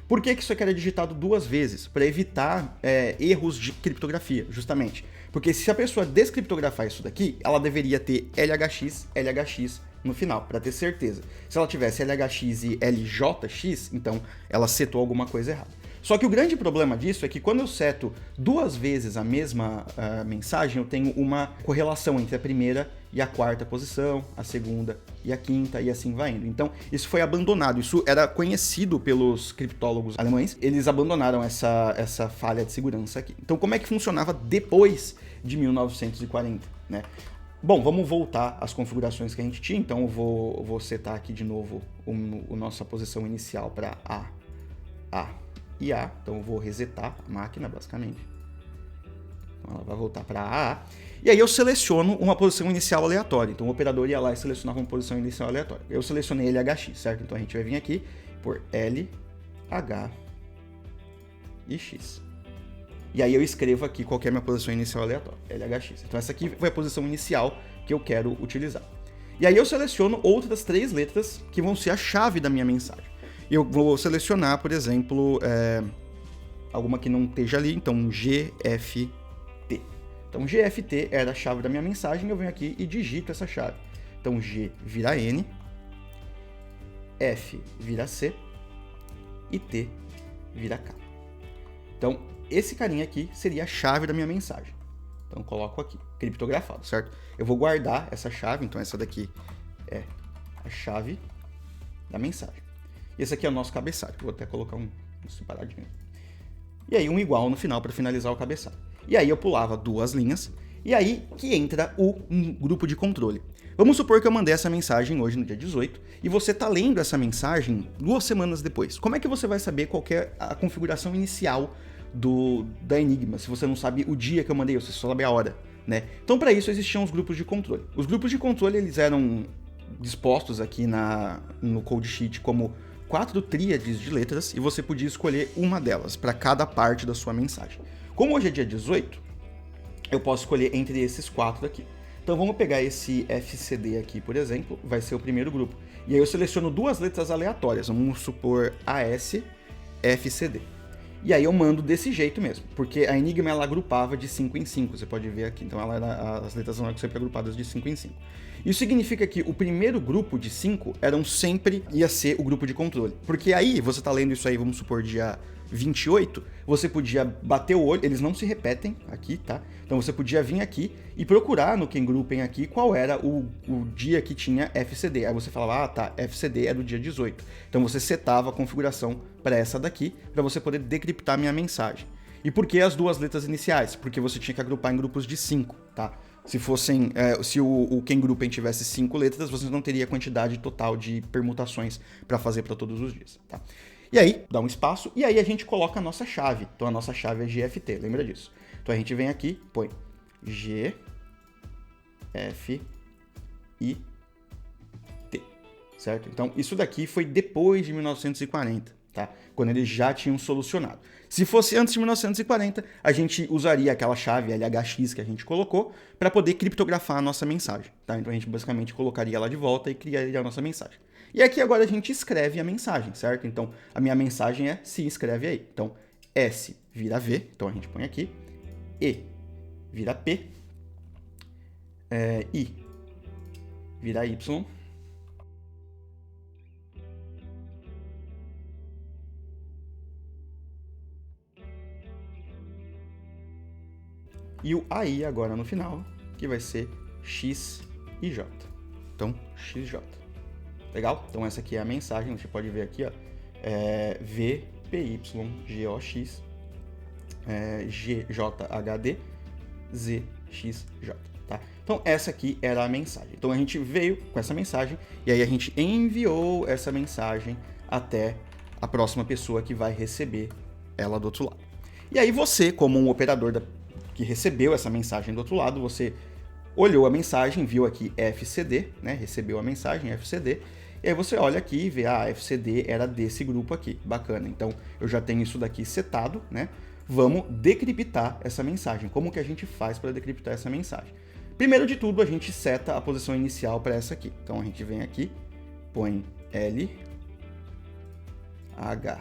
Por que isso aqui era digitado 2 vezes? Para evitar erros de criptografia, justamente. Porque se a pessoa descriptografar isso daqui, ela deveria ter LHX, LHX no final, para ter certeza. Se ela tivesse LHX e LJX, então ela setou alguma coisa errada. Só que o grande problema disso é que quando eu seto 2 vezes a mesma mensagem, eu tenho uma correlação entre a primeira e a quarta posição, a segunda e a quinta, e assim vai indo. Então, isso foi abandonado. Isso era conhecido pelos criptólogos alemães. Eles abandonaram essa falha de segurança aqui. Então, como é que funcionava depois de 1940, né? Bom, vamos voltar às configurações que a gente tinha. Então, eu vou setar aqui de novo a nossa posição inicial para A e A. Então eu vou resetar a máquina, basicamente. Então ela vai voltar para A. E aí eu seleciono uma posição inicial aleatória. Então o operador ia lá e selecionava uma posição inicial aleatória. Eu selecionei LHX, certo? Então a gente vai vir aqui por L, H e X. E aí eu escrevo aqui qual que é a minha posição inicial aleatória, LHX. Então essa aqui foi a posição inicial que eu quero utilizar. E aí eu seleciono outras 3 letras que vão ser a chave da minha mensagem. Eu vou selecionar, por exemplo, alguma que não esteja ali, então GFT. Então GFT era a chave da minha mensagem, eu venho aqui e digito essa chave. Então G vira N, F vira C e T vira K. Então esse carinha aqui seria a chave da minha mensagem. Então eu coloco aqui, criptografado, certo? Eu vou guardar essa chave, então essa daqui é a chave da mensagem. Esse aqui é o nosso cabeçalho. Vou até colocar um separadinho. E aí um igual no final para finalizar o cabeçalho. E aí eu pulava 2 linhas. E aí que entra o grupo de controle. Vamos supor que eu mandei essa mensagem hoje no dia 18 e você está lendo essa mensagem 2 semanas depois. Como é que você vai saber qual que é a configuração inicial da Enigma, se você não sabe o dia que eu mandei, você só sabe a hora, né? Então para isso existiam os grupos de controle. Os grupos de controle eles eram dispostos aqui no code sheet como 4 tríades de letras e você podia escolher uma delas para cada parte da sua mensagem. Como hoje é dia 18, eu posso escolher entre esses 4 aqui. Então vamos pegar esse FCD aqui, por exemplo, vai ser o primeiro grupo. E aí eu seleciono 2 letras aleatórias, vamos supor AS, FCD. E aí eu mando desse jeito mesmo, porque a Enigma ela agrupava de 5 em 5, você pode ver aqui. Então as letras são sempre agrupadas de 5 em 5. Isso significa que o primeiro grupo de 5 ia ser o grupo de controle. Porque aí, você tá lendo isso aí, vamos supor, dia 28, você podia bater o olho, eles não se repetem aqui, tá? Então você podia vir aqui e procurar no Kengruppen aqui qual era o dia que tinha FCD. Aí você falava, tá, FCD é do dia 18. Então você setava a configuração para essa daqui, para você poder decriptar minha mensagem. E por que as 2 letras iniciais? Porque você tinha que agrupar em grupos de 5, tá? Se o Kengruppen tivesse 5 letras, você não teria a quantidade total de permutações para fazer para todos os dias, tá? E aí, dá um espaço, e aí a gente coloca a nossa chave. Então a nossa chave é GFT, lembra disso? Então a gente vem aqui, põe G, F, I, T, certo? Então isso daqui foi depois de 1940, tá? Quando eles já tinham solucionado. Se fosse antes de 1940, a gente usaria aquela chave LHX que a gente colocou para poder criptografar a nossa mensagem, tá? Então a gente basicamente colocaria ela de volta e criaria a nossa mensagem. E aqui agora a gente escreve a mensagem, certo? Então a minha mensagem é se escreve aí. Então S vira V, então a gente põe aqui, E vira P, I vira Y, e o AI agora no final, que vai ser X e J. Então, XJ. Legal? Então essa aqui é a mensagem, você pode ver aqui, ó, VPYGOX, GJHD, ZXJ, tá? Então essa aqui era a mensagem. Então a gente veio com essa mensagem e aí a gente enviou essa mensagem até a próxima pessoa que vai receber ela do outro lado. E aí você, como um operador que recebeu essa mensagem do outro lado, você olhou a mensagem, viu aqui FCD, né? Recebeu a mensagem FCD. E aí você olha aqui e vê, FCD era desse grupo aqui, bacana. Então eu já tenho isso daqui setado, né? Vamos decriptar essa mensagem. Como que a gente faz para decriptar essa mensagem? Primeiro de tudo, a gente seta a posição inicial para essa aqui. Então a gente vem aqui, põe L, H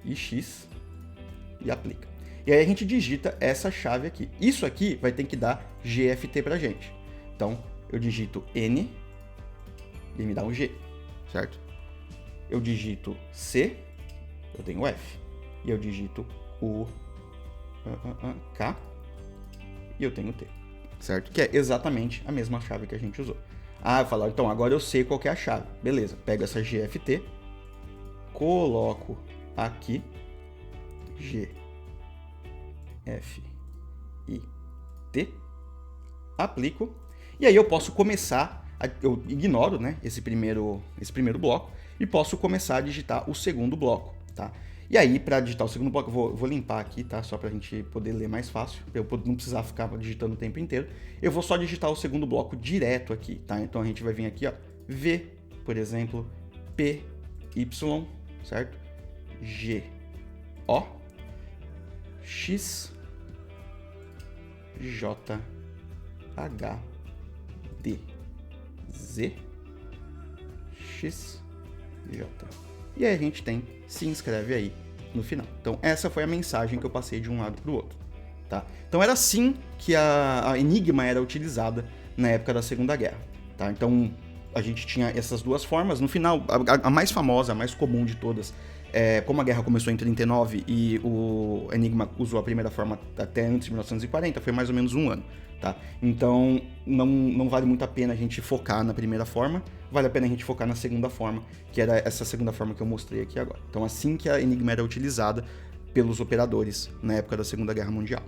e X e aplica. E aí a gente digita essa chave aqui. Isso aqui vai ter que dar GFT pra gente. Então eu digito N e me dá um G, certo? Eu digito C, eu tenho F. E eu digito K e eu tenho T, certo? Que é exatamente a mesma chave que a gente usou. Eu falo, então agora eu sei qual que é a chave. Beleza, pego essa GFT, coloco aqui, G, F, I, T, aplico, e aí eu posso começar, eu ignoro, né, esse primeiro bloco, e posso começar a digitar o segundo bloco, tá? E aí, para digitar o segundo bloco, eu vou limpar aqui, tá? Só para a gente poder ler mais fácil, eu não precisar ficar digitando o tempo inteiro. Eu vou só digitar o segundo bloco direto aqui, tá? Então a gente vai vir aqui, ó, V, por exemplo, P, Y, certo? G, O, X, J, H, D, Z, X, J. E aí a gente tem se inscreve aí no final. Então essa foi a mensagem que eu passei de um lado para o outro, tá? Então era assim que a Enigma era utilizada na época da Segunda Guerra, tá? Então a gente tinha essas duas formas. No final, a mais famosa, a mais comum de todas, como a guerra começou em 39 e o Enigma usou a primeira forma até antes de 1940, foi mais ou menos um ano, tá? Então não vale muito a pena a gente focar na primeira forma, vale a pena a gente focar na segunda forma, que era essa segunda forma que eu mostrei aqui agora. Então assim que a Enigma era utilizada pelos operadores na época da Segunda Guerra Mundial.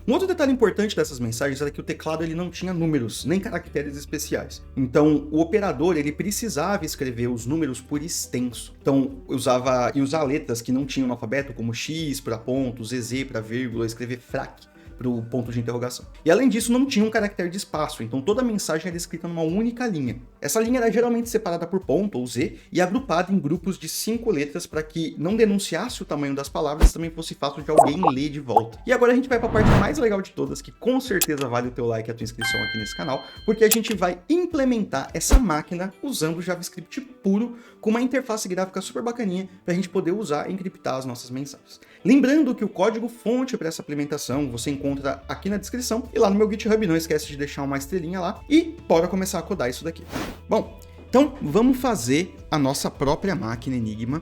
Um outro detalhe importante dessas mensagens era que o teclado ele não tinha números, nem caracteres especiais. Então, o operador ele precisava escrever os números por extenso. Então, usar letras que não tinham no alfabeto, como X para ponto, ZZ para vírgula, escrever frac para o ponto de interrogação. E além disso, não tinha um caractere de espaço, então toda a mensagem era escrita numa única linha. Essa linha era geralmente separada por ponto ou Z e agrupada em grupos de 5 letras para que não denunciasse o tamanho das palavras, também fosse fácil de alguém ler de volta. E agora a gente vai para a parte mais legal de todas, que com certeza vale o teu like e a tua inscrição aqui nesse canal, porque a gente vai implementar essa máquina usando JavaScript puro, com uma interface gráfica super bacaninha para a gente poder usar e encriptar as nossas mensagens. Lembrando que o código fonte para essa implementação você encontra aqui na descrição e lá no meu GitHub, não esquece de deixar uma estrelinha lá e bora começar a codar isso daqui. Bom, então vamos fazer a nossa própria máquina Enigma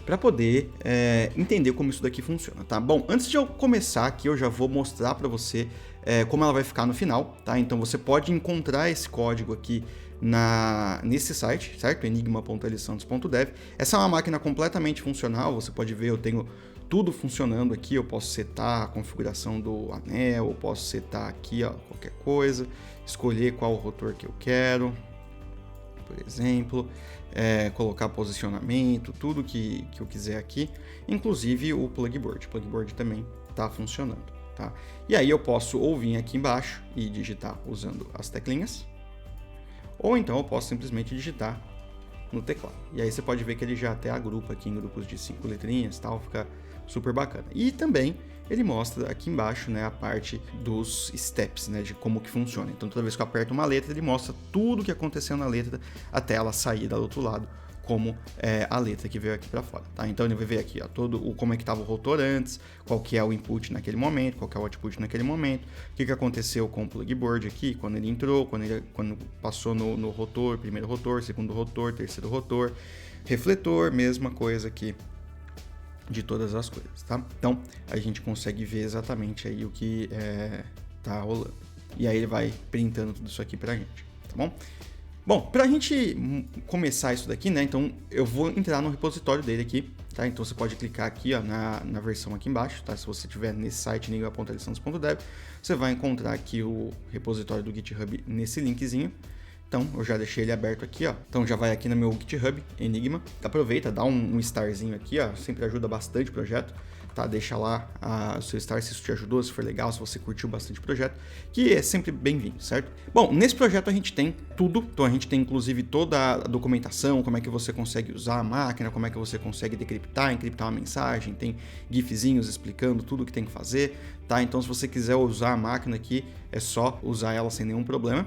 para poder entender como isso daqui funciona, tá? Bom, antes de eu começar aqui, eu já vou mostrar para você como ela vai ficar no final, tá? Então você pode encontrar esse código aqui nesse site, certo? enigma.lsantos.dev. Essa é uma máquina completamente funcional, você pode ver, eu tenho tudo funcionando aqui, eu posso setar a configuração do anel, eu posso setar aqui, ó, qualquer coisa, escolher qual rotor que eu quero, por exemplo, colocar posicionamento, tudo que eu quiser aqui, inclusive o plugboard. O plugboard também está funcionando, tá? E aí eu posso ou vir aqui embaixo e digitar usando as teclinhas, ou então eu posso simplesmente digitar no teclado. E aí você pode ver que ele já até agrupa aqui em grupos de 5 letrinhas, tal, fica super bacana. E também ele mostra aqui embaixo, né, a parte dos steps, né, de como que funciona. Então toda vez que eu aperto uma letra, ele mostra tudo o que aconteceu na letra até ela sair do outro lado, como a letra que veio aqui para fora, tá? Então ele vai ver aqui, ó, como é que estava o rotor antes, qual que é o input naquele momento, qual que é o output naquele momento, o que aconteceu com o plugboard aqui, quando ele entrou, quando passou no rotor, primeiro rotor, segundo rotor, terceiro rotor, refletor, mesma coisa aqui de todas as coisas, tá? Então a gente consegue ver exatamente aí o que tá rolando. E aí ele vai printando tudo isso aqui pra gente, tá bom? Bom, pra gente começar isso daqui, né, então eu vou entrar no repositório dele aqui, tá? Então você pode clicar aqui, ó, na versão aqui embaixo, tá? Se você estiver nesse site, enigma.lsantos.dev, você vai encontrar aqui o repositório do GitHub nesse linkzinho. Então, eu já deixei ele aberto aqui, ó. Então, já vai aqui no meu GitHub, Enigma. Aproveita, dá um starzinho aqui, ó. Sempre ajuda bastante o projeto. tá? Deixa lá o seu star se isso te ajudou, se for legal, se você curtiu bastante o projeto, que é sempre bem-vindo, certo? Bom, nesse projeto a gente tem tudo, então a gente tem inclusive toda a documentação, como é que você consegue usar a máquina, como é que você consegue decriptar, encriptar uma mensagem, tem gifzinhos explicando tudo o que tem que fazer, tá? Então se você quiser usar a máquina aqui, é só usar ela sem nenhum problema.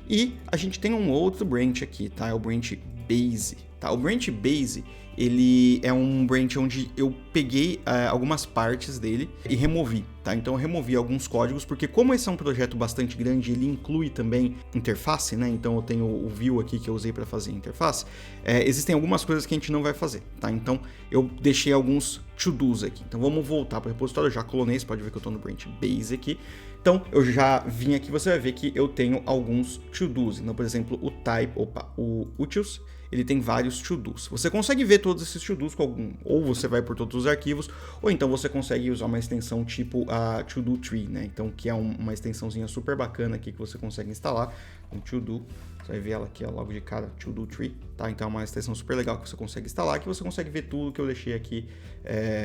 E a gente tem um outro branch aqui, tá? É o branch Base, tá? O branch Base, ele é um branch onde eu peguei algumas partes dele e removi, tá? Então eu removi alguns códigos, porque como esse é um projeto bastante grande, ele inclui também interface, né? Então eu tenho o view aqui que eu usei para fazer interface. Existem algumas coisas que a gente não vai fazer, tá? Então eu deixei alguns to-dos aqui. Então vamos voltar para o repositório, eu já clonei, você pode ver que eu estou no branch Base aqui. Então eu já vim aqui, você vai ver que eu tenho alguns to-dos. Então, por exemplo, o utils, ele tem vários to-dos. Você consegue ver todos esses to-dos com algum, ou você vai por todos os arquivos, ou então você consegue usar uma extensão tipo a to-do tree, né? Então, que é uma extensãozinha super bacana aqui que você consegue instalar. Um to-do, você vai ver ela aqui, ó, logo de cara, to-do tree, tá? Então é uma extensão super legal que você consegue instalar, que você consegue ver tudo que eu deixei aqui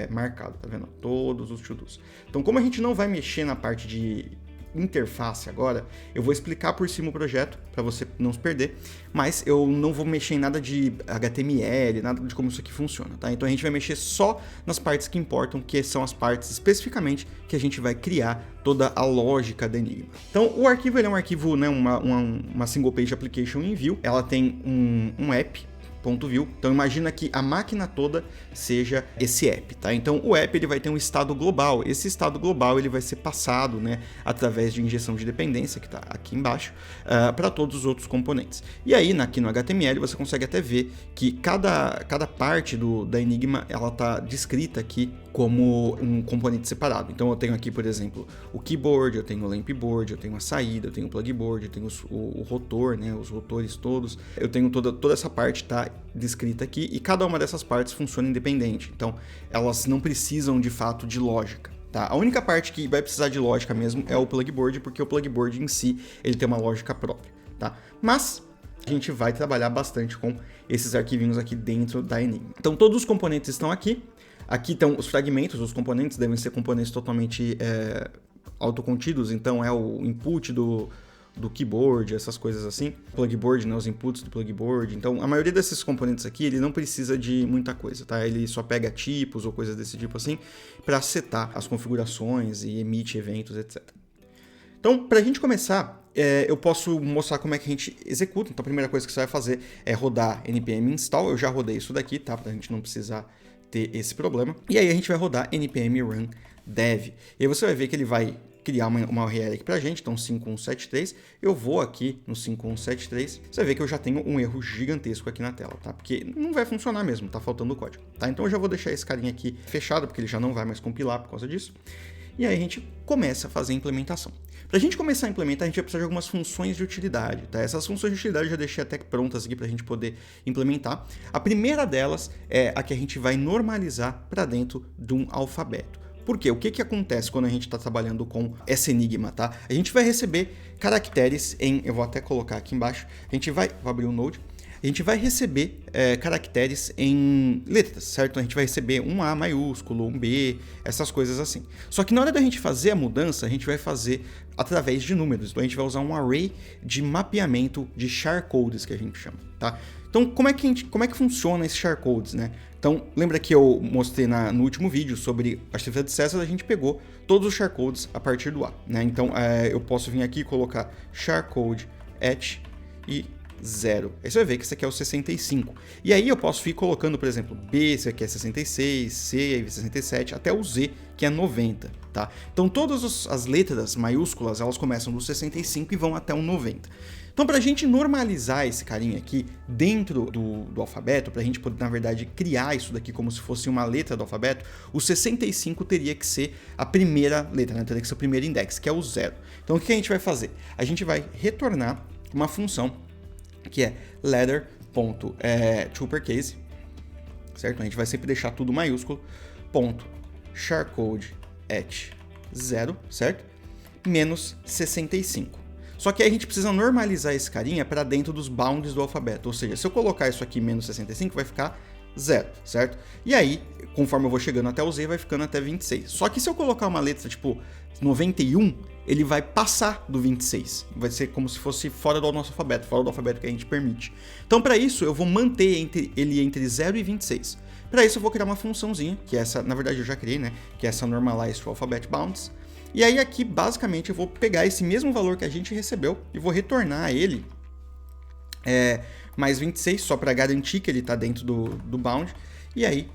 marcado, tá vendo? Todos os to-dos. Então, como a gente não vai mexer na parte de interface agora, eu vou explicar por cima o projeto para você não se perder, mas eu não vou mexer em nada de HTML, nada de como isso aqui funciona, tá? Então a gente vai mexer só nas partes que importam, que são as partes especificamente que a gente vai criar toda a lógica da Enigma. Então o arquivo, ele é um arquivo, né, uma single page application em view, ela tem um app, .view. Então imagina que a máquina toda seja esse app, tá? Então o app, ele vai ter um estado global. Esse estado global, ele vai ser passado, né, através de injeção de dependência, que está aqui embaixo, para todos os outros componentes. E aí, aqui no HTML, você consegue até ver que cada parte da Enigma, ela está descrita aqui como um componente separado. Então eu tenho aqui, por exemplo, o keyboard, eu tenho o lampboard, eu tenho a saída, eu tenho o plugboard, eu tenho o rotor, né, os rotores todos. Eu tenho toda essa parte tá descrita aqui, e cada uma dessas partes funciona independente. Então elas não precisam de fato de lógica. Tá? A única parte que vai precisar de lógica mesmo é o plugboard, porque o plugboard em si ele tem uma lógica própria. Tá? Mas a gente vai trabalhar bastante com esses arquivinhos aqui dentro da Enigma. Então todos os componentes estão aqui. Aqui estão os fragmentos, os componentes devem ser componentes totalmente autocontidos, então é o input do keyboard, essas coisas assim. Plugboard, né, os inputs do plugboard. Então a maioria desses componentes aqui, ele não precisa de muita coisa, tá? Ele só pega tipos ou coisas desse tipo assim, para setar as configurações e emite eventos, etc. Então, para a gente começar, eu posso mostrar como é que a gente executa. Então a primeira coisa que você vai fazer é rodar npm install. Eu já rodei isso daqui, tá? Para a gente não precisar ter esse problema. E aí a gente vai rodar npm run dev. E aí você vai ver que ele vai criar uma URL aqui pra gente, então 5173. Eu vou aqui no 5173, você vai ver que eu já tenho um erro gigantesco aqui na tela, tá? Porque não vai funcionar mesmo, tá faltando código, tá? Então eu já vou deixar esse carinha aqui fechado, porque ele já não vai mais compilar por causa disso. E aí a gente começa a fazer a implementação. Para a gente começar a implementar, a gente vai precisar de algumas funções de utilidade, tá? Essas funções de utilidade eu já deixei até prontas aqui para a gente poder implementar. A primeira delas é a que a gente vai normalizar para dentro de um alfabeto. Por quê? O que acontece quando a gente está trabalhando com essa Enigma, tá? A gente vai receber caracteres eu vou até colocar aqui embaixo, vou abrir o Node, a gente vai receber caracteres em letras, certo? A gente vai receber um A maiúsculo, um B, essas coisas assim. Só que na hora da gente fazer a mudança, a gente vai fazer através de números. Então a gente vai usar um array de mapeamento de charcodes, que a gente chama, tá? Então como é que funciona esse charcodes, né? Então lembra que eu mostrei no último vídeo sobre a cifra de César, a gente pegou todos os charcodes a partir do A, né? Então eu posso vir aqui e colocar charcode at e 0. Aí você vai ver que esse aqui é o 65. E aí eu posso ir colocando, por exemplo, B, esse aqui é 66, C, 67, até o Z, que é 90, tá? Então todas as letras maiúsculas, elas começam do 65 e vão até o 90. Então, para a gente normalizar esse carinha aqui dentro do alfabeto, para a gente poder, na verdade, criar isso daqui como se fosse uma letra do alfabeto, o 65 teria que ser a primeira letra, né? Teria que ser o primeiro index, que é o 0. Então, o que a gente vai fazer? A gente vai retornar uma função que é ladder.toUpperCase, certo? A gente vai sempre deixar tudo maiúsculo, .charcode at 0, certo? Menos 65. Só que aí a gente precisa normalizar esse carinha para dentro dos bounds do alfabeto. Ou seja, se eu colocar isso aqui menos 65, vai ficar 0, certo? E aí, conforme eu vou chegando até o Z, vai ficando até 26. Só que se eu colocar uma letra tipo 91, ele vai passar do 26. Vai ser como se fosse fora do nosso alfabeto, fora do alfabeto que a gente permite. Então, para isso, eu vou manter ele entre 0 e 26. Para isso, eu vou criar uma funçãozinha, que é essa, na verdade eu já criei, né? Que é essa normalize to alphabet bounds. E aí aqui, basicamente, eu vou pegar esse mesmo valor que a gente recebeu e vou retornar ele mais 26, só para garantir que ele está dentro do bound. E aí,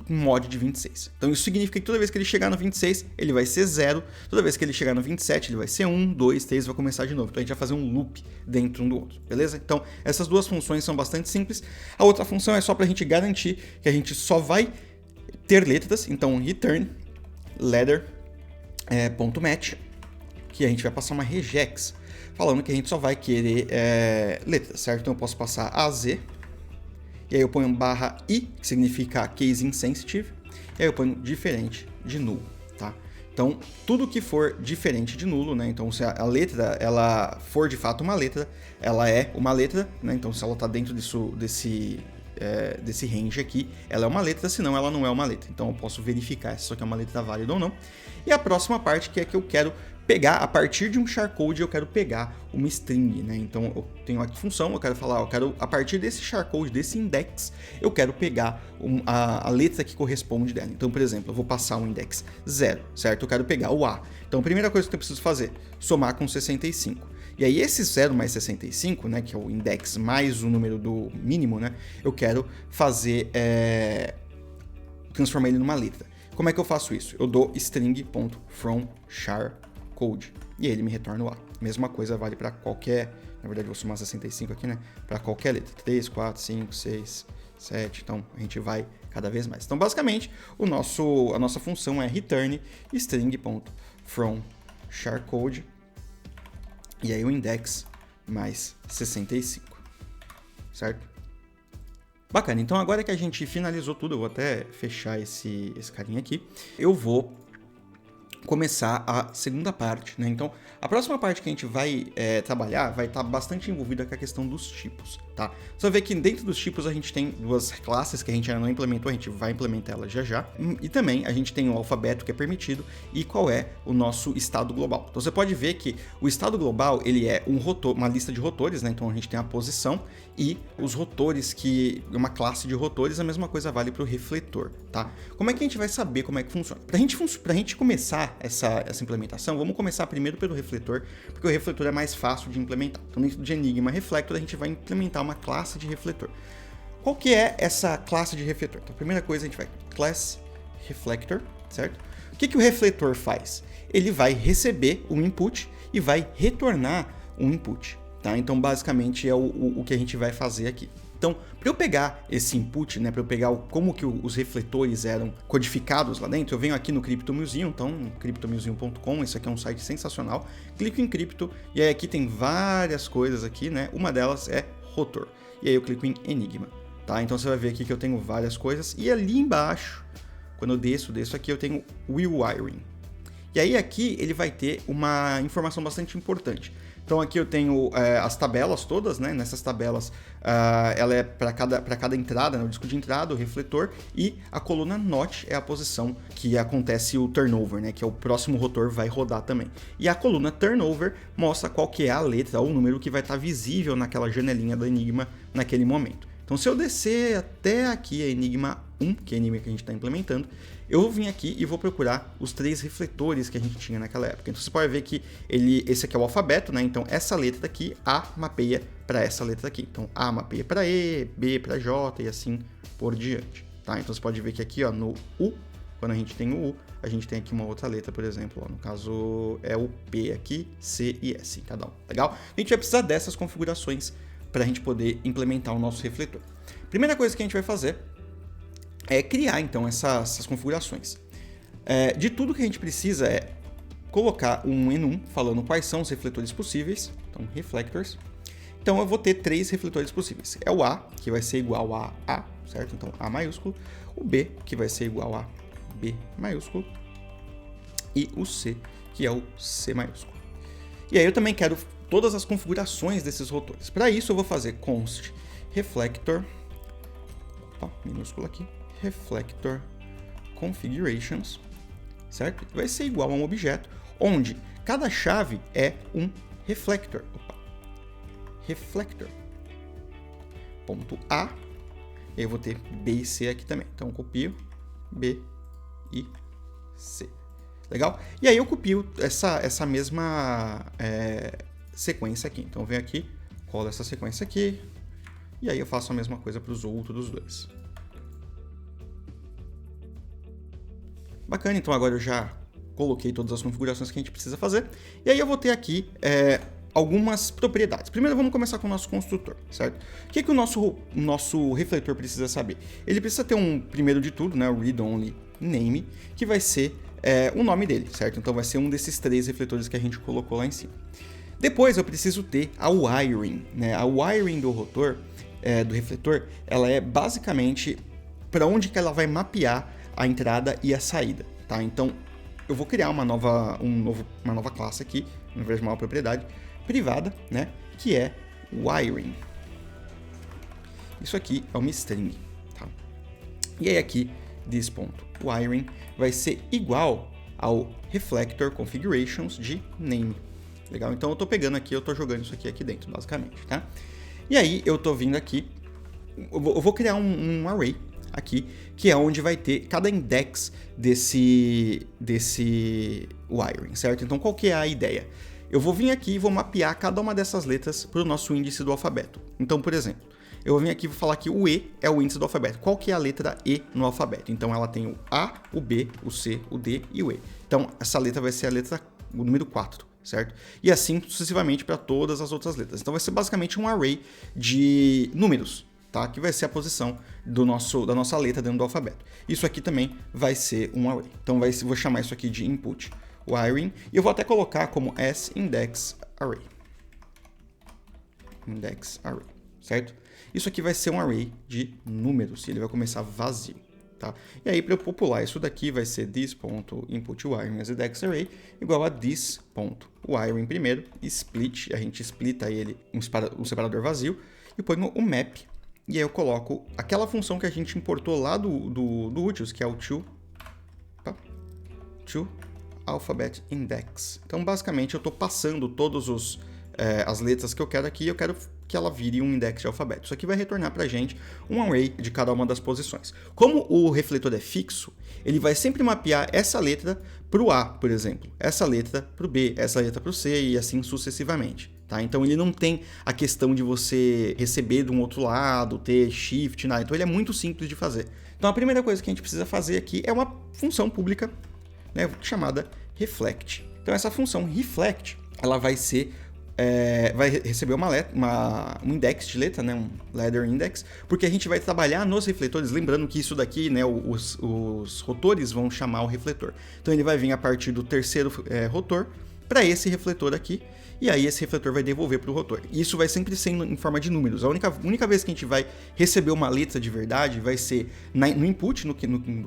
um mod de 26. Então isso significa que toda vez que ele chegar no 26, ele vai ser 0. Toda vez que ele chegar no 27, ele vai ser 1, 2, 3, vai começar de novo. Então a gente vai fazer um loop dentro um do outro, beleza? Então essas duas funções são bastante simples. A outra função é só para a gente garantir que a gente só vai ter letras. Então return letter ponto match, que a gente vai passar uma regex, falando que a gente só vai querer letras, certo? Então eu posso passar a Z. E aí eu ponho barra I, que significa case insensitive, e aí eu ponho diferente de nulo, tá? Então, tudo que for diferente de nulo, né? Então, se a letra, ela for de fato uma letra, ela é uma letra, né? Então, se ela tá dentro desse range aqui, ela é uma letra, senão ela não é uma letra. Então, eu posso verificar se isso aqui é uma letra válida ou não. E a próxima parte, que é que eu quero pegar, a partir de um charcode, eu quero pegar uma string, né? Então, eu tenho aqui função, eu quero falar, eu quero, a partir desse charcode, desse index, eu quero pegar a letra que corresponde dela. Então, por exemplo, eu vou passar um index 0, certo? Eu quero pegar o A. Então, a primeira coisa que eu preciso fazer, somar com 65. E aí, esse 0 mais 65, né, que é o index mais o número do mínimo, né, eu quero fazer, transformar ele numa letra. Como é que eu faço isso? Eu dou string.fromChar code e ele me retorna o A. Mesma coisa vale para qualquer, na verdade vou somar 65 aqui, né? Para qualquer letra, 3, 4, 5, 6, 7, então a gente vai cada vez mais. Então basicamente a nossa função é return string.fromChar code e aí o index mais 65, certo? Bacana, então agora que a gente finalizou tudo, eu vou até fechar esse carinha aqui, eu vou começar a segunda parte, né? Então, a próxima parte que a gente vai trabalhar vai estar bastante envolvida com a questão dos tipos, tá? Você vai ver que dentro dos tipos a gente tem duas classes que a gente ainda não implementou, a gente vai implementar elas já. E também a gente tem o alfabeto que é permitido e qual é o nosso estado global. Então, você pode ver que o estado global, ele é uma lista de rotores, né? Então, a gente tem a posição e os rotores, que é uma classe de rotores, a mesma coisa vale para o refletor, tá? Como é que a gente vai saber como é que funciona? Pra gente começar essa implementação, vamos começar primeiro pelo refletor, porque o refletor é mais fácil de implementar. Então, dentro de Enigma Reflector, a gente vai implementar uma classe de refletor. Qual que é essa classe de refletor? Então, a primeira coisa, a gente vai class reflector, certo? O que o refletor faz? Ele vai receber um input e vai retornar um input, tá? Então, basicamente, é o que a gente vai fazer aqui. Então, para eu pegar esse input, né, para eu pegar como que os refletores eram codificados lá dentro, eu venho aqui no CryptoMuseum, então cryptomuseum.com, esse aqui é um site sensacional, clico em Crypto, e aí aqui tem várias coisas aqui, né, uma delas é rotor, e aí eu clico em Enigma, tá? Então você vai ver aqui que eu tenho várias coisas, e ali embaixo, quando eu desço aqui, eu tenho Rewiring. E aí aqui ele vai ter uma informação bastante importante. Então aqui eu tenho as tabelas todas, né? Nessas tabelas ela é para cada entrada, né? O disco de entrada, o refletor, e a coluna not é a posição que acontece o turnover, né? Que é o próximo rotor vai rodar também. E a coluna turnover mostra qual que é a letra ou o número que vai estar visível naquela janelinha do Enigma naquele momento. Então se eu descer até aqui a Enigma 1, que é a Enigma que a gente está implementando, eu vou vir aqui e vou procurar os 3 refletores que a gente tinha naquela época. Então você pode ver que esse aqui é o alfabeto, né? Então essa letra daqui, A mapeia para essa letra aqui. Então A mapeia para E, B para J e assim por diante, tá? Então você pode ver que aqui, ó, no U, quando a gente tem o U, a gente tem aqui uma outra letra, por exemplo, ó, no caso é o P aqui, C e S em cada um, legal? A gente vai precisar dessas configurações para a gente poder implementar o nosso refletor. Primeira coisa que a gente vai fazer é criar, então, essas configurações. De tudo que a gente precisa é colocar um enum falando quais são os refletores possíveis, então, reflectors. Então, eu vou ter 3 refletores possíveis. É o A, que vai ser igual a A, certo? Então, A maiúsculo. O B, que vai ser igual a B maiúsculo. E o C, que é o C maiúsculo. E aí eu também quero todas as configurações desses rotores. Para isso, eu vou fazer const reflector minúsculo aqui, reflector configurations, certo? Vai ser igual a um objeto onde cada chave é um reflector. Reflector. Ponto A. Eu vou ter B e C aqui também. Então, eu copio B e C. Legal? E aí eu copio essa mesma sequência aqui. Então, eu venho aqui, colo essa sequência aqui. E aí eu faço a mesma coisa para os outros dois. Bacana, então agora eu já coloquei todas as configurações que a gente precisa fazer. E aí eu vou ter aqui algumas propriedades. Primeiro vamos começar com o nosso construtor, certo? O que o nosso refletor precisa saber? Ele precisa ter primeiro de tudo, né, o read-only name, que vai ser o nome dele, certo? Então vai ser um desses 3 refletores que a gente colocou lá em cima. Depois eu preciso ter a wiring, né? A wiring do rotor, do refletor, ela é basicamente para onde que ela vai mapear a entrada e a saída, tá? Então eu vou criar uma nova classe aqui, na verdade uma propriedade privada, né? Que é wiring. Isso aqui é uma string, tá? E aí aqui this.wiring vai ser igual ao reflector configurations de name. Legal? Então eu tô pegando aqui, eu tô jogando isso aqui dentro, basicamente, tá? E aí eu tô vindo aqui, eu vou criar um array aqui, que é onde vai ter cada index desse wiring, certo? Então qual que é a ideia? Eu vou vir aqui e vou mapear cada uma dessas letras para o nosso índice do alfabeto. Então, por exemplo, eu vou vir aqui e vou falar que o E é o índice do alfabeto. Qual que é a letra E no alfabeto? Então ela tem o A, o B, o C, o D e o E. Então essa letra vai ser o número 4, certo? E assim sucessivamente para todas as outras letras. Então vai ser basicamente um array de números, tá? Que vai ser a posição da nossa letra dentro do alfabeto. Isso aqui também vai ser um array. Então vou chamar isso aqui de input wiring, e eu vou até colocar como sIndexArray. Index array, certo? Isso aqui vai ser um array de números, e ele vai começar vazio, tá? E aí, para eu popular isso daqui, vai ser this.inputWiring as indexArray igual a this.wiring primeiro, split, a gente splita ele um separador vazio, e ponho o map, e aí eu coloco aquela função que a gente importou lá do utils, que é o to alphabet index. Então, basicamente, eu estou passando todas as letras que eu quero aqui, eu quero que ela vire um index de alfabeto. Isso aqui vai retornar para a gente um array de cada uma das posições. Como o refletor é fixo, ele vai sempre mapear essa letra para o A, por exemplo, essa letra para o B, essa letra para o C e assim sucessivamente. Tá? Então, ele não tem a questão de você receber de um outro lado, ter shift, nada. Então, ele é muito simples de fazer. Então, a primeira coisa que a gente precisa fazer aqui é uma função pública, né, chamada reflect. Então essa função reflect, ela vai receber um index de letra, né, um ladder index, porque a gente vai trabalhar nos refletores, lembrando que isso daqui, né, os rotores vão chamar o refletor. Então ele vai vir a partir do terceiro rotor para esse refletor aqui, e aí esse refletor vai devolver para o rotor. Isso vai sempre ser em forma de números. A única vez que a gente vai receber uma letra de verdade vai ser no input, no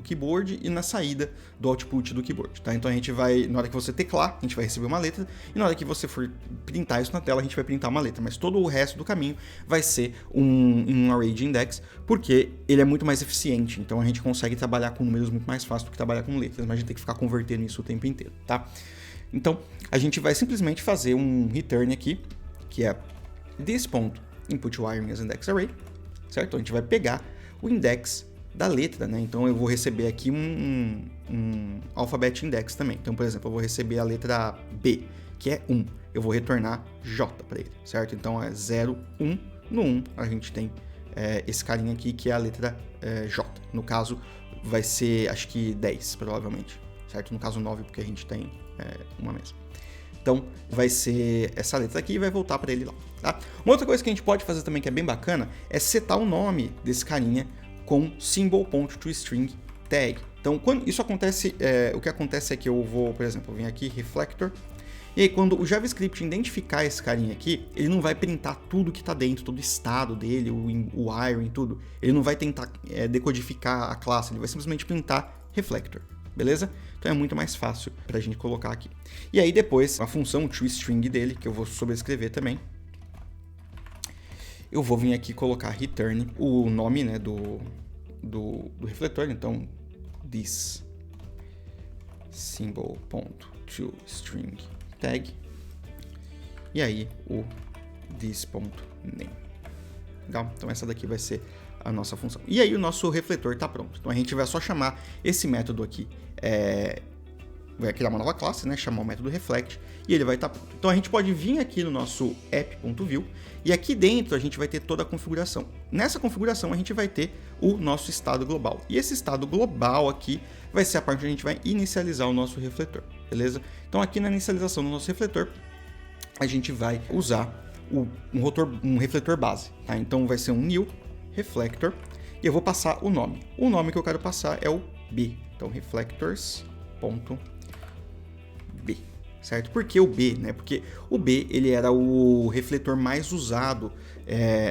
keyboard, e na saída do output do keyboard. Tá? Então a gente vai, na hora que você teclar, a gente vai receber uma letra, e na hora que você for printar isso na tela, a gente vai printar uma letra. Mas todo o resto do caminho vai ser um array de index, porque ele é muito mais eficiente. Então a gente consegue trabalhar com números muito mais fácil do que trabalhar com letras, mas a gente tem que ficar convertendo isso o tempo inteiro, tá? Então, a gente vai simplesmente fazer um return aqui, que é this.inputWiring as indexArray, certo? A gente vai pegar o index da letra, né? Então, eu vou receber aqui um alphabet index também. Então, por exemplo, eu vou receber a letra B, que é 1. Eu vou retornar J para ele, certo? Então, é 0, 1. No 1, a gente tem esse carinha aqui, que é a letra J. No caso, vai ser, acho que 10, provavelmente, certo? No caso, 9, porque a gente tem uma mesma. Então, vai ser essa letra aqui e vai voltar para ele lá, tá? Uma outra coisa que a gente pode fazer também, que é bem bacana, é setar o nome desse carinha com symbol.toString tag. Então, quando isso acontece, o que acontece é que eu vou, por exemplo, eu venho aqui, reflector, e aí quando o JavaScript identificar esse carinha aqui, ele não vai printar tudo que está dentro, todo o estado dele, o wiring, tudo. Ele não vai tentar decodificar a classe, ele vai simplesmente printar reflector. Beleza? Então é muito mais fácil para a gente colocar aqui. E aí depois, a função toString dele, que eu vou sobrescrever também, eu vou vir aqui colocar return, o nome, né, do refletor, então this symbol.toString tag, e aí o this.name. Legal? Então essa daqui vai ser a nossa função. E aí o nosso refletor está pronto. Então a gente vai só chamar esse método aqui, vai criar uma nova classe, né? Chamar o método reflect e ele vai estar pronto. Então a gente pode vir aqui no nosso app.view e aqui dentro a gente vai ter toda a configuração. Nessa configuração a gente vai ter o nosso estado global. E esse estado global aqui vai ser a parte onde a gente vai inicializar o nosso refletor, beleza? Então aqui na inicialização do nosso refletor a gente vai usar um refletor base, tá? Então vai ser um new reflector e eu vou passar o nome. O nome que eu quero passar é o B. Então reflectors.b, certo? Por que o B, né? Porque o B ele era o refletor mais usado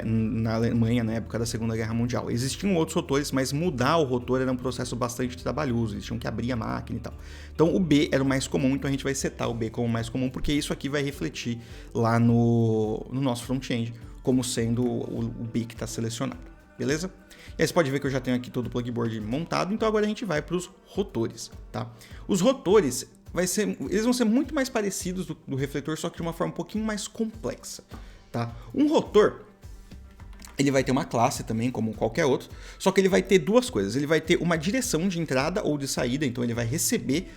na Alemanha na época da Segunda Guerra Mundial. Existiam outros rotores, mas mudar o rotor era um processo bastante trabalhoso, eles tinham que abrir a máquina e tal. Então o B era o mais comum, então a gente vai setar o B como o mais comum, porque isso aqui vai refletir lá no nosso front-end como sendo o B que está selecionado, beleza? E aí você pode ver que eu já tenho aqui todo o plugboard montado, então agora a gente vai para os rotores, tá? Os rotores, eles vão ser muito mais parecidos do refletor, só que de uma forma um pouquinho mais complexa, tá? Um rotor, ele vai ter uma classe também, como qualquer outro, só que ele vai ter duas coisas. Ele vai ter uma direção de entrada ou de saída, então ele vai receber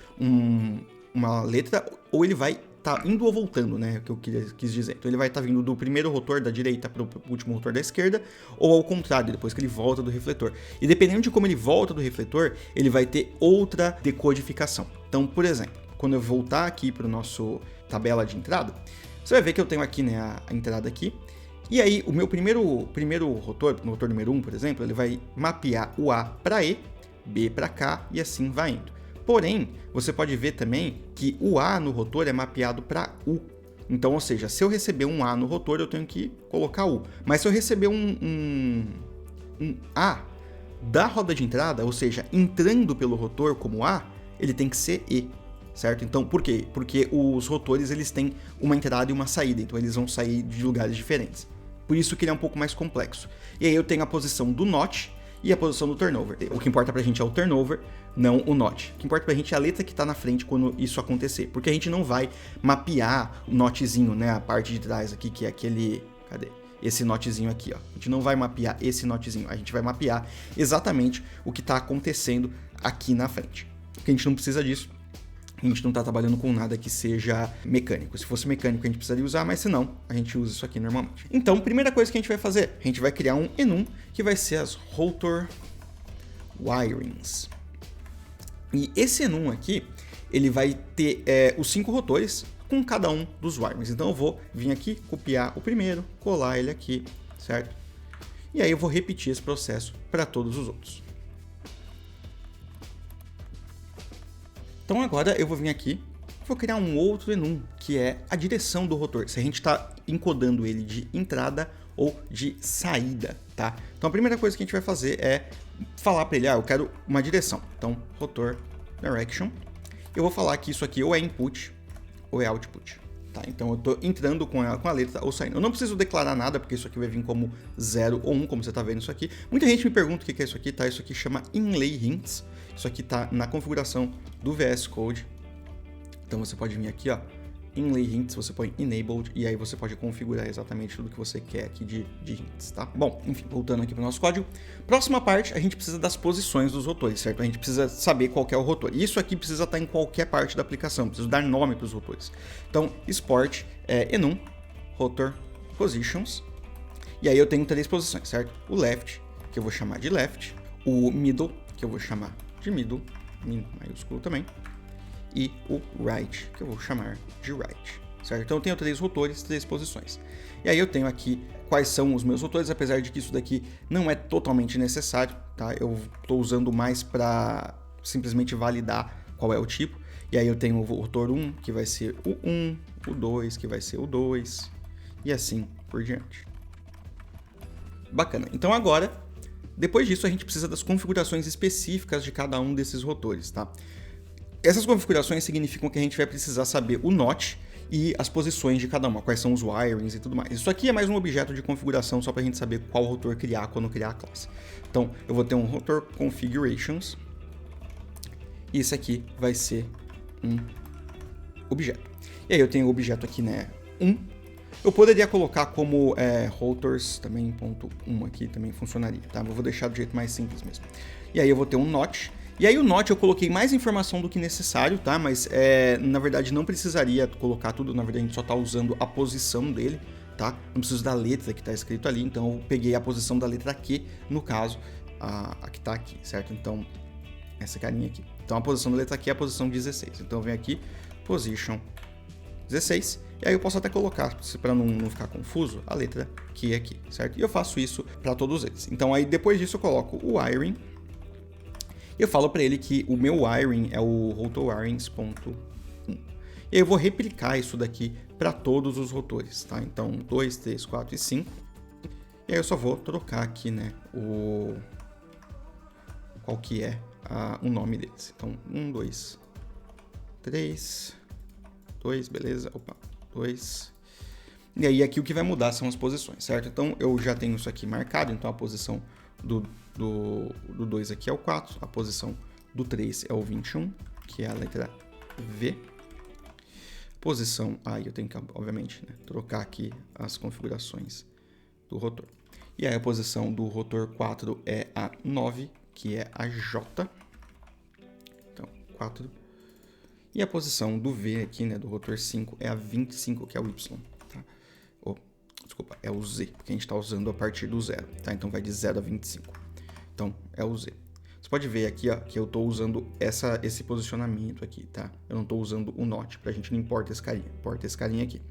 uma letra, ou ele vai estar indo ou voltando, né? É o que eu quis dizer. Então ele vai estar vindo do primeiro rotor da direita para o último rotor da esquerda, ou ao contrário, depois que ele volta do refletor. E dependendo de como ele volta do refletor, ele vai ter outra decodificação. Então, por exemplo, quando eu voltar aqui para o nosso tabela de entrada, você vai ver que eu tenho aqui, né, a entrada aqui. E aí, o meu primeiro rotor, no rotor número 1, por exemplo, ele vai mapear o A para E, B para K e assim vai indo. Porém, você pode ver também que o A no rotor é mapeado para U. Então, ou seja, se eu receber um A no rotor, eu tenho que colocar U. Mas se eu receber um A da roda de entrada, ou seja, entrando pelo rotor como A, ele tem que ser E. Certo? Então, por quê? Porque os rotores eles têm uma entrada e uma saída, então eles vão sair de lugares diferentes. Por isso que ele é um pouco mais complexo. E aí eu tenho a posição do notch e a posição do turnover. O que importa pra gente é o turnover, não o notch. O que importa pra gente é a letra que tá na frente quando isso acontecer. Porque a gente não vai mapear o notchzinho, né? A parte de trás aqui, que é aquele... Cadê? Esse notchzinho aqui, ó. A gente não vai mapear esse notchzinho. A gente vai mapear exatamente o que tá acontecendo aqui na frente. Porque a gente não precisa disso. A gente não está trabalhando com nada que seja mecânico. Se fosse mecânico, a gente precisaria usar, mas se não, a gente usa isso aqui normalmente. Então, primeira coisa que a gente vai fazer, a gente vai criar um enum, que vai ser as rotor wirings. E esse enum aqui, ele vai ter os 5 rotores com cada um dos wirings. Então, eu vou vir aqui, copiar o primeiro, colar ele aqui, certo? E aí eu vou repetir esse processo para todos os outros. Então agora eu vou vir aqui, vou criar um outro enum, que é a direção do rotor, se a gente está encodando ele de entrada ou de saída, tá? Então a primeira coisa que a gente vai fazer é falar para ele, eu quero uma direção. Então, rotor direction, eu vou falar que isso aqui ou é input ou é output, tá? Então eu estou entrando com a letra ou saindo. Eu não preciso declarar nada, porque isso aqui vai vir como 0 ou 1, como você está vendo isso aqui. Muita gente me pergunta o que é isso aqui, tá? Isso aqui chama inlay hints. Isso aqui está na configuração do VS Code. Então você pode vir aqui, ó, inlay hints, você põe enabled e aí você pode configurar exatamente tudo que você quer aqui de hints, tá? Bom, enfim, voltando aqui para o nosso código. Próxima parte, a gente precisa das posições dos rotores, certo? A gente precisa saber qual que é o rotor. Isso aqui precisa estar em qualquer parte da aplicação, preciso dar nome para os rotores. Então, export enum, rotor positions, e aí eu tenho 3 posições, certo? O left, que eu vou chamar de left, o middle, que eu vou chamar de middle, min maiúsculo também, e o right, que eu vou chamar de right, certo? Então eu tenho 3 rotores, 3 posições. E aí eu tenho aqui quais são os meus rotores, apesar de que isso daqui não é totalmente necessário, tá? Eu estou usando mais para simplesmente validar qual é o tipo. E aí eu tenho o rotor 1, que vai ser o 1, o 2, que vai ser o 2, e assim por diante. Bacana. Então agora, depois disso, a gente precisa das configurações específicas de cada um desses rotores, tá? Essas configurações significam que a gente vai precisar saber o notch e as posições de cada uma, quais são os wirings e tudo mais. Isso aqui é mais um objeto de configuração só para a gente saber qual rotor criar quando criar a classe. Então, eu vou ter um rotor configurations, e esse aqui vai ser um objeto. E aí eu tenho o objeto aqui, né, 1. Eu poderia colocar como rotors também, ponto 1 aqui também funcionaria, tá? Eu vou deixar do jeito mais simples mesmo. E aí eu vou ter um not. E aí o not eu coloquei mais informação do que necessário, tá? Mas na verdade não precisaria colocar tudo, na verdade a gente só tá usando a posição dele, tá? Não preciso da letra que tá escrito ali, então eu peguei a posição da letra Q, no caso, a que tá aqui, certo? Então, essa carinha aqui. Então a posição da letra Q é a posição 16. Então eu venho aqui, position 16, e aí eu posso até colocar, para não ficar confuso, a letra Q aqui, certo? E eu faço isso para todos eles. Então aí depois disso eu coloco o wiring, e eu falo para ele que o meu wiring é o rotor wirings.1. E aí eu vou replicar isso daqui para todos os rotores, tá? Então 2, 3, 4 e 5. E aí eu só vou trocar aqui, né, qual que é o nome deles. Então 1, 2, 3, 2, beleza, opa, 2. E aí aqui o que vai mudar são as posições, certo? Então eu já tenho isso aqui marcado, então a posição do 2 aqui é o 4, a posição do 3 é o 21, que é a letra V. Posição, aí eu tenho que, obviamente, né, trocar aqui as configurações do rotor. E aí a posição do rotor 4 é a 9, que é a J. Então, 4. E a posição do V aqui, né, do rotor 5, é a 25, que é o Y. Tá? Desculpa, é o Z, porque a gente está usando a partir do 0. Tá? Então vai de 0 a 25. Então é o Z. Você pode ver aqui, ó, que eu estou usando esse posicionamento aqui, tá? Eu não estou usando o not, pra gente não importa esse carinha, importa esse carinha aqui.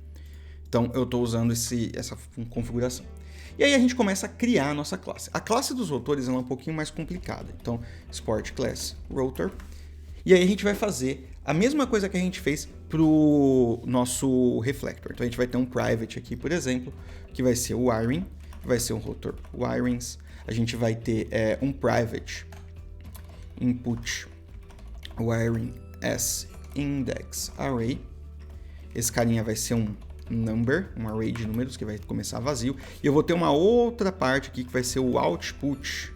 Então eu estou usando essa configuração. E aí a gente começa a criar a nossa classe. A classe dos rotores é um pouquinho mais complicada. Então, Sport Class Rotor. E aí a gente vai fazer a mesma coisa que a gente fez pro nosso reflector. Então a gente vai ter um private aqui, por exemplo, que vai ser o wiring, vai ser um rotor wirings. A gente vai ter um private input wiring as index array. Esse carinha vai ser um number, um array de números que vai começar vazio. E eu vou ter uma outra parte aqui que vai ser o output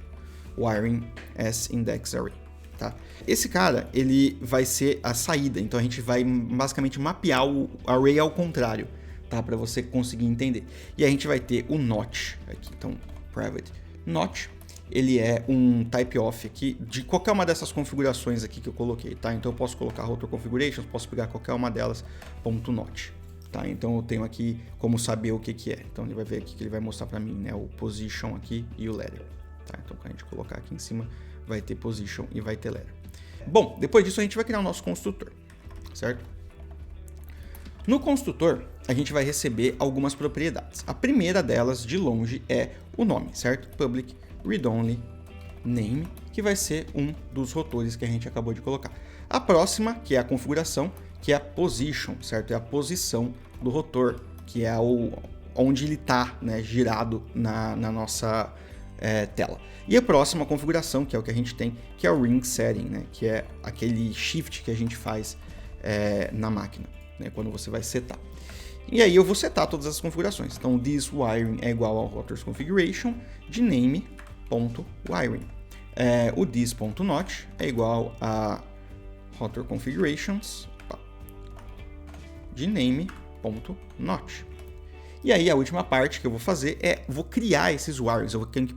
wiring as index array. Tá? Esse cara, ele vai ser a saída, então a gente vai basicamente mapear o array ao contrário, tá? Para você conseguir entender. E a gente vai ter o not aqui, então private not, ele é um type of aqui de qualquer uma dessas configurações aqui que eu coloquei, tá? Então eu posso colocar rotor configurations, posso pegar qualquer uma delas, .not, tá? Então eu tenho aqui como saber o que é. Então ele vai ver aqui que ele vai mostrar para mim, né, o position aqui e o letter, tá? Então quando a gente colocar aqui em cima, vai ter position e vai ter letter. Bom, depois disso a gente vai criar o nosso construtor, certo? No construtor, a gente vai receber algumas propriedades. A primeira delas, de longe, é o nome, certo? Public read-only name, que vai ser um dos rotores que a gente acabou de colocar. A próxima, que é a configuração, que é a position, certo? É a posição do rotor, que é onde ele está, né, girado na nossa tela. E a próxima configuração, que é o que a gente tem, que é o ring setting, né, que é aquele shift que a gente faz na máquina, né, quando você vai setar. E aí eu vou setar todas as configurações. Então, this wiring é igual ao rotors configuration de name.wiring. O this.not é igual a rotor configurations de name.not. E aí a última parte que eu vou fazer vou criar esses wirings. Eu vou ter que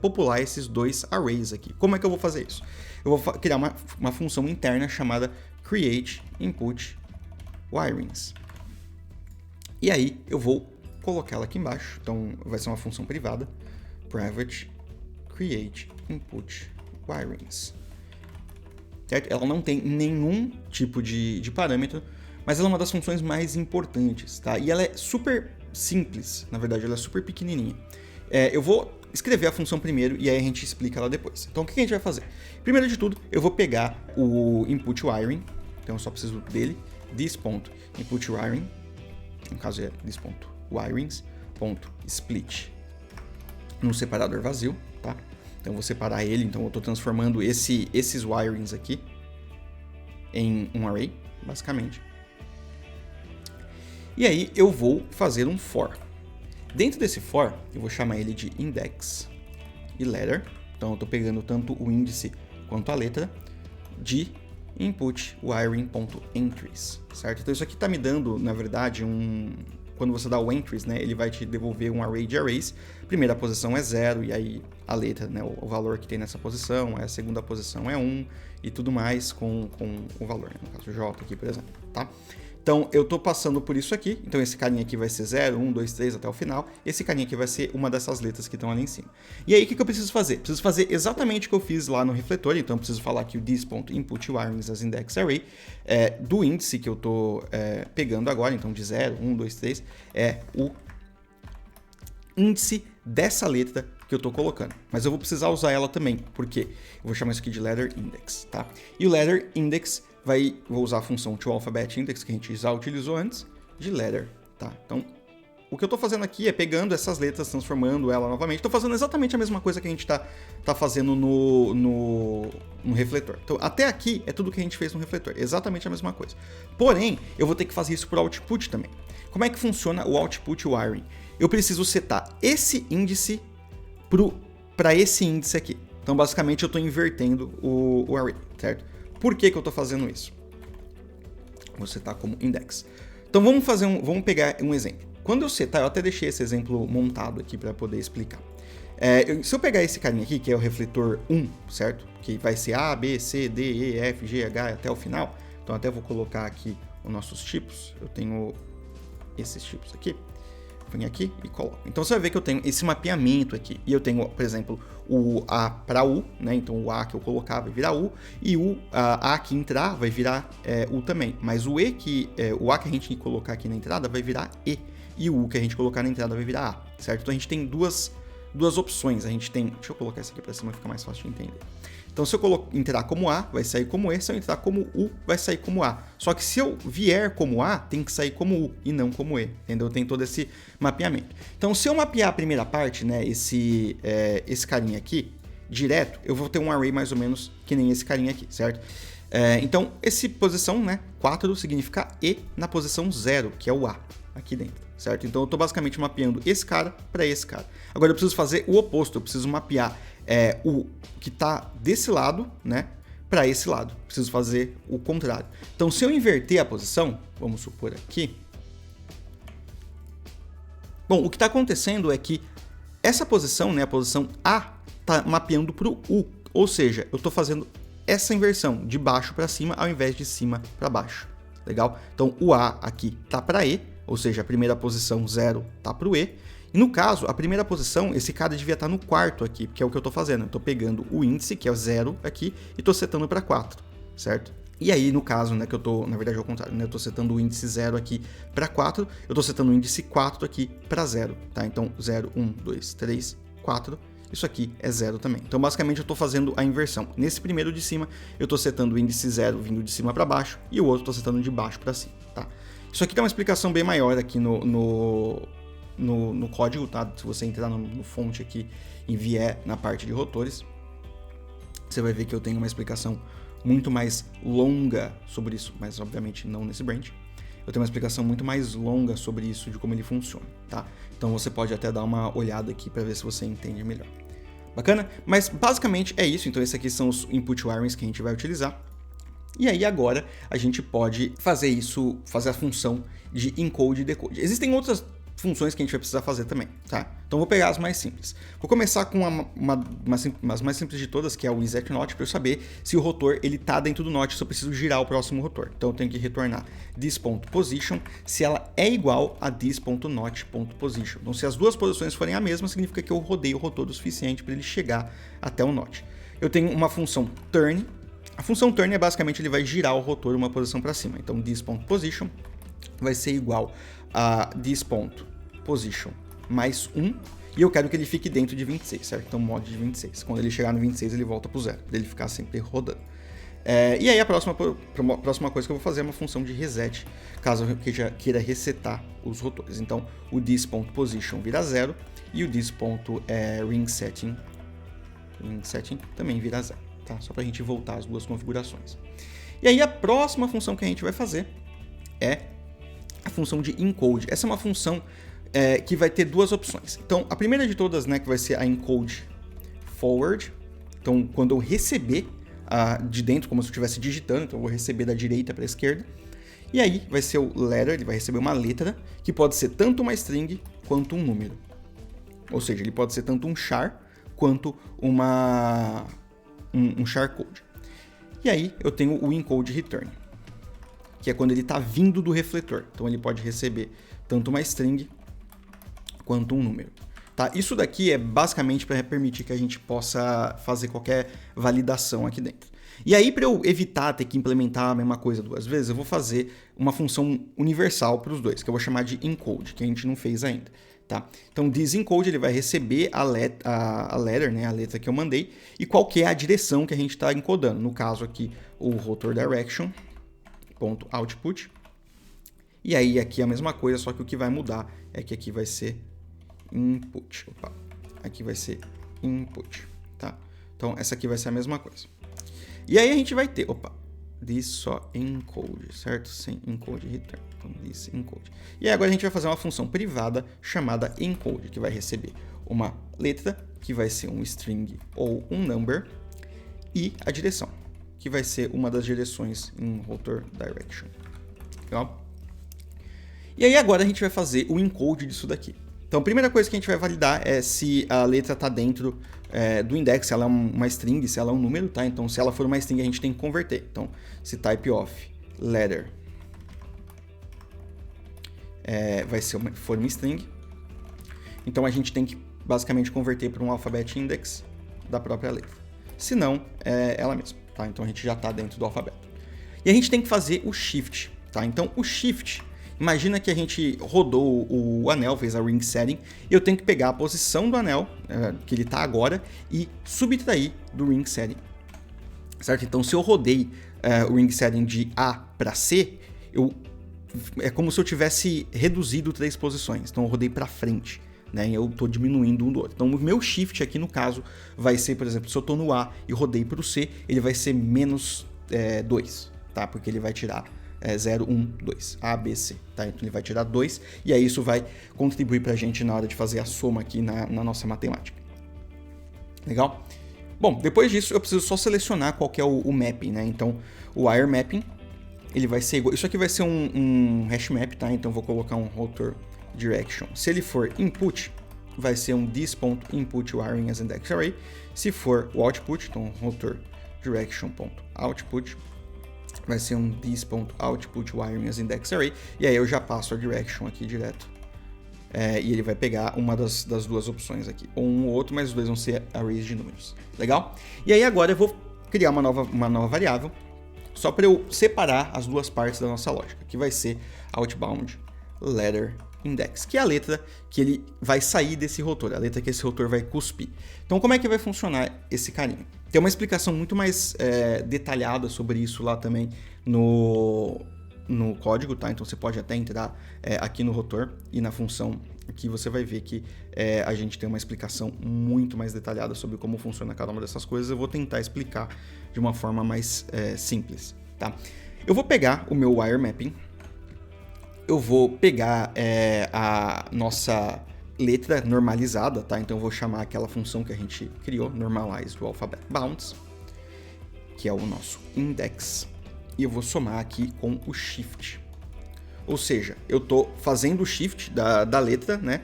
popular esses dois arrays aqui. Como é que eu vou fazer isso? Eu vou criar uma função interna chamada create input wirings. E aí eu vou colocar ela aqui embaixo. Então vai ser uma função privada, private create input wirings. Certo? Ela não tem nenhum tipo de parâmetro, mas ela é uma das funções mais importantes, tá? E ela é super simples, na verdade, ela é super pequenininha. Eu vou escrever a função primeiro e aí a gente explica ela depois. Então o que a gente vai fazer? Primeiro de tudo, eu vou pegar o input wiring, então eu só preciso dele, this.input wiring, no caso é this.wirings.split no separador vazio, tá? Então eu vou separar ele, então eu estou transformando esses wirings aqui em um array, basicamente. E aí eu vou fazer um for. Dentro desse for, eu vou chamar ele de index e letter. Então eu estou pegando tanto o índice quanto a letra de input wiring.entries, certo? Então isso aqui está me dando, na verdade, quando você dá o entries, né, ele vai te devolver um array de arrays. Primeira posição é 0, e aí a letra, né, o valor que tem nessa posição, a segunda posição é 1, e tudo mais com o valor, né, no caso J aqui, por exemplo, tá? Então, eu estou passando por isso aqui. Então, esse carinha aqui vai ser 0, 1, 2, 3 até o final. Esse carinha aqui vai ser uma dessas letras que estão ali em cima. E aí, o que eu preciso fazer? Preciso fazer exatamente o que eu fiz lá no refletor. Então, eu preciso falar que o this.input wirings as index array do índice que eu estou pegando agora. Então, de 0, 1, 2, 3 é o índice dessa letra que eu estou colocando. Mas eu vou precisar usar ela também. Por quê? Eu vou chamar isso aqui de letter index, tá? E o letter index vou usar a função toAlphabetIndex que a gente já utilizou antes, de letter, tá? Então, o que eu estou fazendo aqui é pegando essas letras, transformando ela novamente. Estou fazendo exatamente a mesma coisa que a gente tá fazendo no refletor. Então, até aqui é tudo que a gente fez no refletor, exatamente a mesma coisa. Porém, eu vou ter que fazer isso por output também. Como é que funciona o output wiring? Eu preciso setar esse índice para esse índice aqui. Então, basicamente, eu estou invertendo o array, certo? Por que eu estou fazendo isso? Vou setar como index. Então vamos pegar um exemplo. Quando eu setar, eu até deixei esse exemplo montado aqui para poder explicar. Se eu pegar esse carinha aqui, que é o refletor 1, certo? Que vai ser A, B, C, D, E, F, G, H até o final. Então até vou colocar aqui os nossos tipos. Eu tenho esses tipos aqui. Venho aqui e coloco. Então você vai ver que eu tenho esse mapeamento aqui. E eu tenho, por exemplo, o A para U, né? Então o A que eu colocar vai virar U. E o A que entrar vai virar U também. Mas o o A que a gente colocar aqui na entrada vai virar E. E o U que a gente colocar na entrada vai virar A, certo? Então a gente tem duas opções. A gente tem... Deixa eu colocar isso aqui para cima, fica mais fácil de entender. Então, se eu entrar como A, vai sair como E. Se eu entrar como U, vai sair como A. Só que se eu vier como A, tem que sair como U e não como E. Entendeu? Tem todo esse mapeamento. Então, se eu mapear a primeira parte, né, esse carinha aqui, direto, eu vou ter um array mais ou menos que nem esse carinha aqui, certo? Então, esse posição, né, 4 significa E na posição 0, que é o A, aqui dentro, certo? Então, eu estou basicamente mapeando esse cara para esse cara. Agora, eu preciso fazer o oposto. Eu preciso mapear o que está desse lado, né, para esse lado. Preciso fazer o contrário. Então, se eu inverter a posição, vamos supor aqui. Bom, o que está acontecendo é que essa posição, né, a posição A, está mapeando para o U. Ou seja, eu estou fazendo essa inversão de baixo para cima ao invés de cima para baixo. Legal? Então, o A aqui está para E, ou seja, a primeira posição 0 está para o E. E no caso, a primeira posição, esse cara devia estar no quarto aqui, que é o que eu estou fazendo. Eu estou pegando o índice, que é o 0 aqui, e estou setando para 4, certo? E aí, no caso, né, que eu estou, na verdade, ao contrário, né, eu estou setando o índice 0 aqui para 4, eu estou setando o índice 4 aqui para 0, tá? Então, 0, 1, 2, 3, 4, isso aqui é 0 também. Então, basicamente, eu estou fazendo a inversão. Nesse primeiro de cima, eu estou setando o índice 0 vindo de cima para baixo, e o outro estou setando de baixo para cima, tá? Isso aqui tem uma explicação bem maior aqui no código, tá? Se você entrar no fonte aqui e vier na parte de rotores, você vai ver que eu tenho uma explicação muito mais longa sobre isso, mas obviamente não nesse branch. Eu tenho uma explicação muito mais longa sobre isso, de como ele funciona, tá? Então você pode até dar uma olhada aqui para ver se você entende melhor. Bacana? Mas basicamente é isso. Então esses aqui são os input wirings que a gente vai utilizar. E aí agora a gente pode fazer a função de encode e decode. Existem outras funções que a gente vai precisar fazer também, tá? Então vou pegar as mais simples. Vou começar com as mais simples de todas, que é o isEtNot, para eu saber se o rotor ele tá dentro do not, se eu preciso girar o próximo rotor. Então eu tenho que retornar this.position se ela é igual a this.not.position. Então se as duas posições forem a mesma, significa que eu rodei o rotor o suficiente para ele chegar até o not. Eu tenho uma função turn. A função turn é basicamente ele vai girar o rotor uma posição para cima. Então this.position vai ser igual a this.position mais 1, e eu quero que ele fique dentro de 26, certo? Então mod de 26. Quando ele chegar no 26, ele volta para o 0, para ele ficar sempre rodando. E aí a próxima coisa que eu vou fazer é uma função de reset, caso eu queira resetar os rotores. Então o this.position vira 0 e o this.ringsetting também vira 0, tá? Só para a gente voltar as duas configurações. E aí a próxima função que a gente vai fazer é a função de encode. Essa é uma função que vai ter duas opções. Então, a primeira de todas, né, que vai ser a encode forward. Então, quando eu receber de dentro, como se eu estivesse digitando, então eu vou receber da direita para a esquerda. E aí vai ser o letter, ele vai receber uma letra, que pode ser tanto uma string quanto um número. Ou seja, ele pode ser tanto um char quanto um char code. E aí eu tenho o encode return, que é quando ele está vindo do refletor. Então ele pode receber tanto uma string quanto um número. Tá? Isso daqui é basicamente para permitir que a gente possa fazer qualquer validação aqui dentro. E aí, para eu evitar ter que implementar a mesma coisa duas vezes, eu vou fazer uma função universal para os dois, que eu vou chamar de encode, que a gente não fez ainda. Tá? Então, this encode ele vai receber a letter, né, a letra que eu mandei, e qual que é a direção que a gente está encodando. No caso aqui, o rotor direction.output. E aí, aqui é a mesma coisa, só que o que vai mudar é que aqui vai ser input. Aqui vai ser input, tá? Então, essa aqui vai ser a mesma coisa. E aí a gente vai ter, this só encode, certo? Sem encode return. Então, this encode. E aí agora a gente vai fazer uma função privada chamada encode, que vai receber uma letra, que vai ser um string ou um number, e a direção, que vai ser uma das direções em rotor direction. Legal? E aí agora a gente vai fazer o encode disso daqui. Então, a primeira coisa que a gente vai validar é se a letra está dentro do index, se ela é uma string, se ela é um número, tá? Então, se ela for uma string, a gente tem que converter. Então, se type of letter for uma string, então a gente tem que basicamente converter para um alphabet index da própria letra. Se não, é ela mesma, tá? Então, a gente já está dentro do alfabeto. E a gente tem que fazer o shift, tá? Então, o shift... Imagina que a gente rodou o anel, fez a ring setting, e eu tenho que pegar a posição do anel, que ele está agora, e subtrair do ring setting. Certo? Então, se eu rodei o ring setting de A para C, é como se eu tivesse reduzido 3 posições. Então, eu rodei para frente, né? E eu estou diminuindo um do outro. Então, o meu shift aqui, no caso, vai ser, por exemplo, se eu estou no A e rodei para o C, ele vai ser menos 2, tá? Porque ele vai tirar 0, 1, 2, A, B, C, tá? Então ele vai tirar 2 e aí isso vai contribuir pra gente na hora de fazer a soma aqui na nossa matemática. Legal? Bom, depois disso eu preciso só selecionar qual que é o mapping, né? Então o wire mapping, ele vai ser igual, isso aqui vai ser um hash map, tá? Então eu vou colocar um rotor direction. Se ele for input, vai ser um this.input wiring as index array. Se for o output, então rotor direction.output, vai ser um this.output wiring as index array, e aí eu já passo a direction aqui direto. E ele vai pegar uma das duas opções aqui, ou um ou outro, mas os dois vão ser arrays de números. Legal? E aí agora eu vou criar uma nova variável, só para eu separar as duas partes da nossa lógica, que vai ser outbound letter index, que é a letra que ele vai sair desse rotor, a letra que esse rotor vai cuspir. Então, como é que vai funcionar esse carinha? Tem uma explicação muito mais detalhada sobre isso lá também no código, tá? Então, você pode até entrar aqui no rotor e na função aqui você vai ver que a gente tem uma explicação muito mais detalhada sobre como funciona cada uma dessas coisas. Eu vou tentar explicar de uma forma mais simples, tá? Eu vou pegar o meu wire mapping, eu vou pegar a nossa letra normalizada, tá? Então eu vou chamar aquela função que a gente criou, normalize do alphabet bounds, que é o nosso index, e eu vou somar aqui com o shift. Ou seja, eu estou fazendo o shift da letra, né?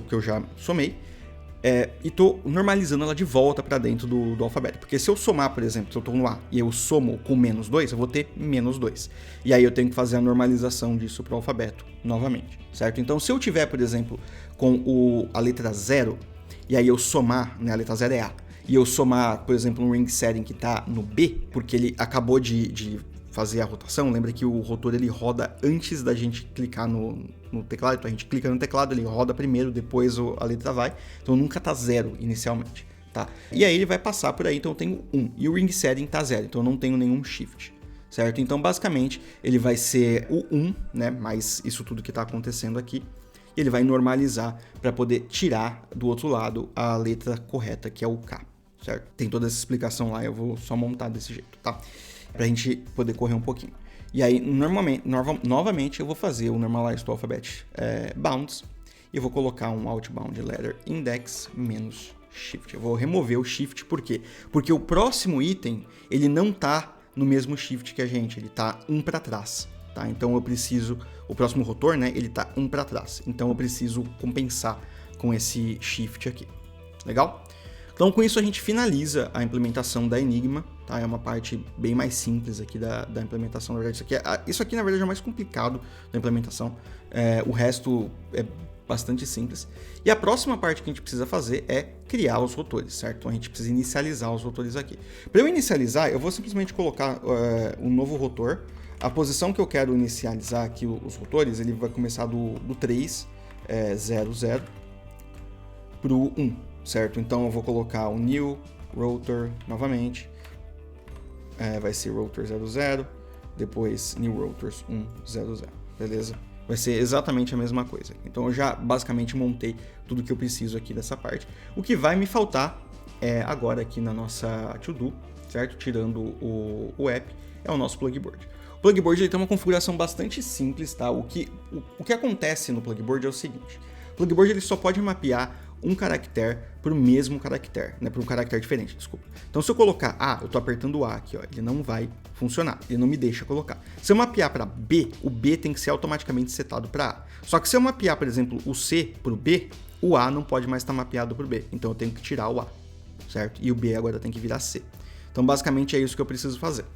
Que eu já somei, e estou normalizando ela de volta para dentro do alfabeto. Porque se eu somar, por exemplo, se eu estou no A e eu somo com menos 2, eu vou ter menos 2. E aí eu tenho que fazer a normalização disso para o alfabeto novamente, certo? Então, se eu tiver, por exemplo, com a letra 0, e aí eu somar, né, a letra 0 é A, e eu somar, por exemplo, um ring setting que está no B, porque ele acabou de fazer a rotação, lembra que o rotor ele roda antes da gente clicar no teclado, então a gente clica no teclado, ele roda primeiro, depois a letra vai, então nunca tá 0 inicialmente, tá? E aí ele vai passar por aí, então eu tenho 1, e o ring setting tá 0, então eu não tenho nenhum shift, certo? Então basicamente ele vai ser o 1, né, mais isso tudo que tá acontecendo aqui, e ele vai normalizar para poder tirar do outro lado a letra correta, que é o K, certo? Tem toda essa explicação lá, eu vou só montar desse jeito, tá? Pra gente poder correr um pouquinho. E aí, novamente, eu vou fazer o Normalize to Alphabet Bounds. E eu vou colocar um Outbound Letter Index menos Shift. Eu vou remover o Shift, por quê? Porque o próximo item, ele não tá no mesmo Shift que a gente, ele tá um para trás, tá? Então eu preciso, o próximo rotor, né, ele tá um para trás. Então eu preciso compensar com esse Shift aqui. Legal? Então com isso a gente finaliza a implementação da Enigma, tá? É uma parte bem mais simples aqui da implementação, na verdade. Isso aqui na verdade é o mais complicado da implementação. O resto é bastante simples. E a próxima parte que a gente precisa fazer é criar os rotores, certo? Então a gente precisa inicializar os rotores aqui. Para eu inicializar, eu vou simplesmente colocar um novo rotor. A posição que eu quero inicializar aqui os rotores, ele vai começar do 3, 0, 0 para o 1, certo? Então eu vou colocar o new rotor novamente. Vai ser rotor 0, 0, depois new rotors 1, 0, 0, beleza? Vai ser exatamente a mesma coisa. Então eu já basicamente montei tudo que eu preciso aqui dessa parte. O que vai me faltar agora aqui na nossa to-do, certo? Tirando o app, é o nosso plugboard. O plugboard ele tem uma configuração bastante simples, tá? O que acontece no plugboard é o seguinte. O plugboard ele só pode mapear um caractere para o mesmo caractere, né? Para um caractere diferente, desculpa. Então se eu colocar A, eu estou apertando o A aqui, ó, ele não vai funcionar, ele não me deixa colocar. Se eu mapear para B, o B tem que ser automaticamente setado para A. Só que se eu mapear, por exemplo, o C para o B, o A não pode mais estar mapeado para o B, então eu tenho que tirar o A, certo? E o B agora tem que virar C. Então basicamente é isso que eu preciso fazer.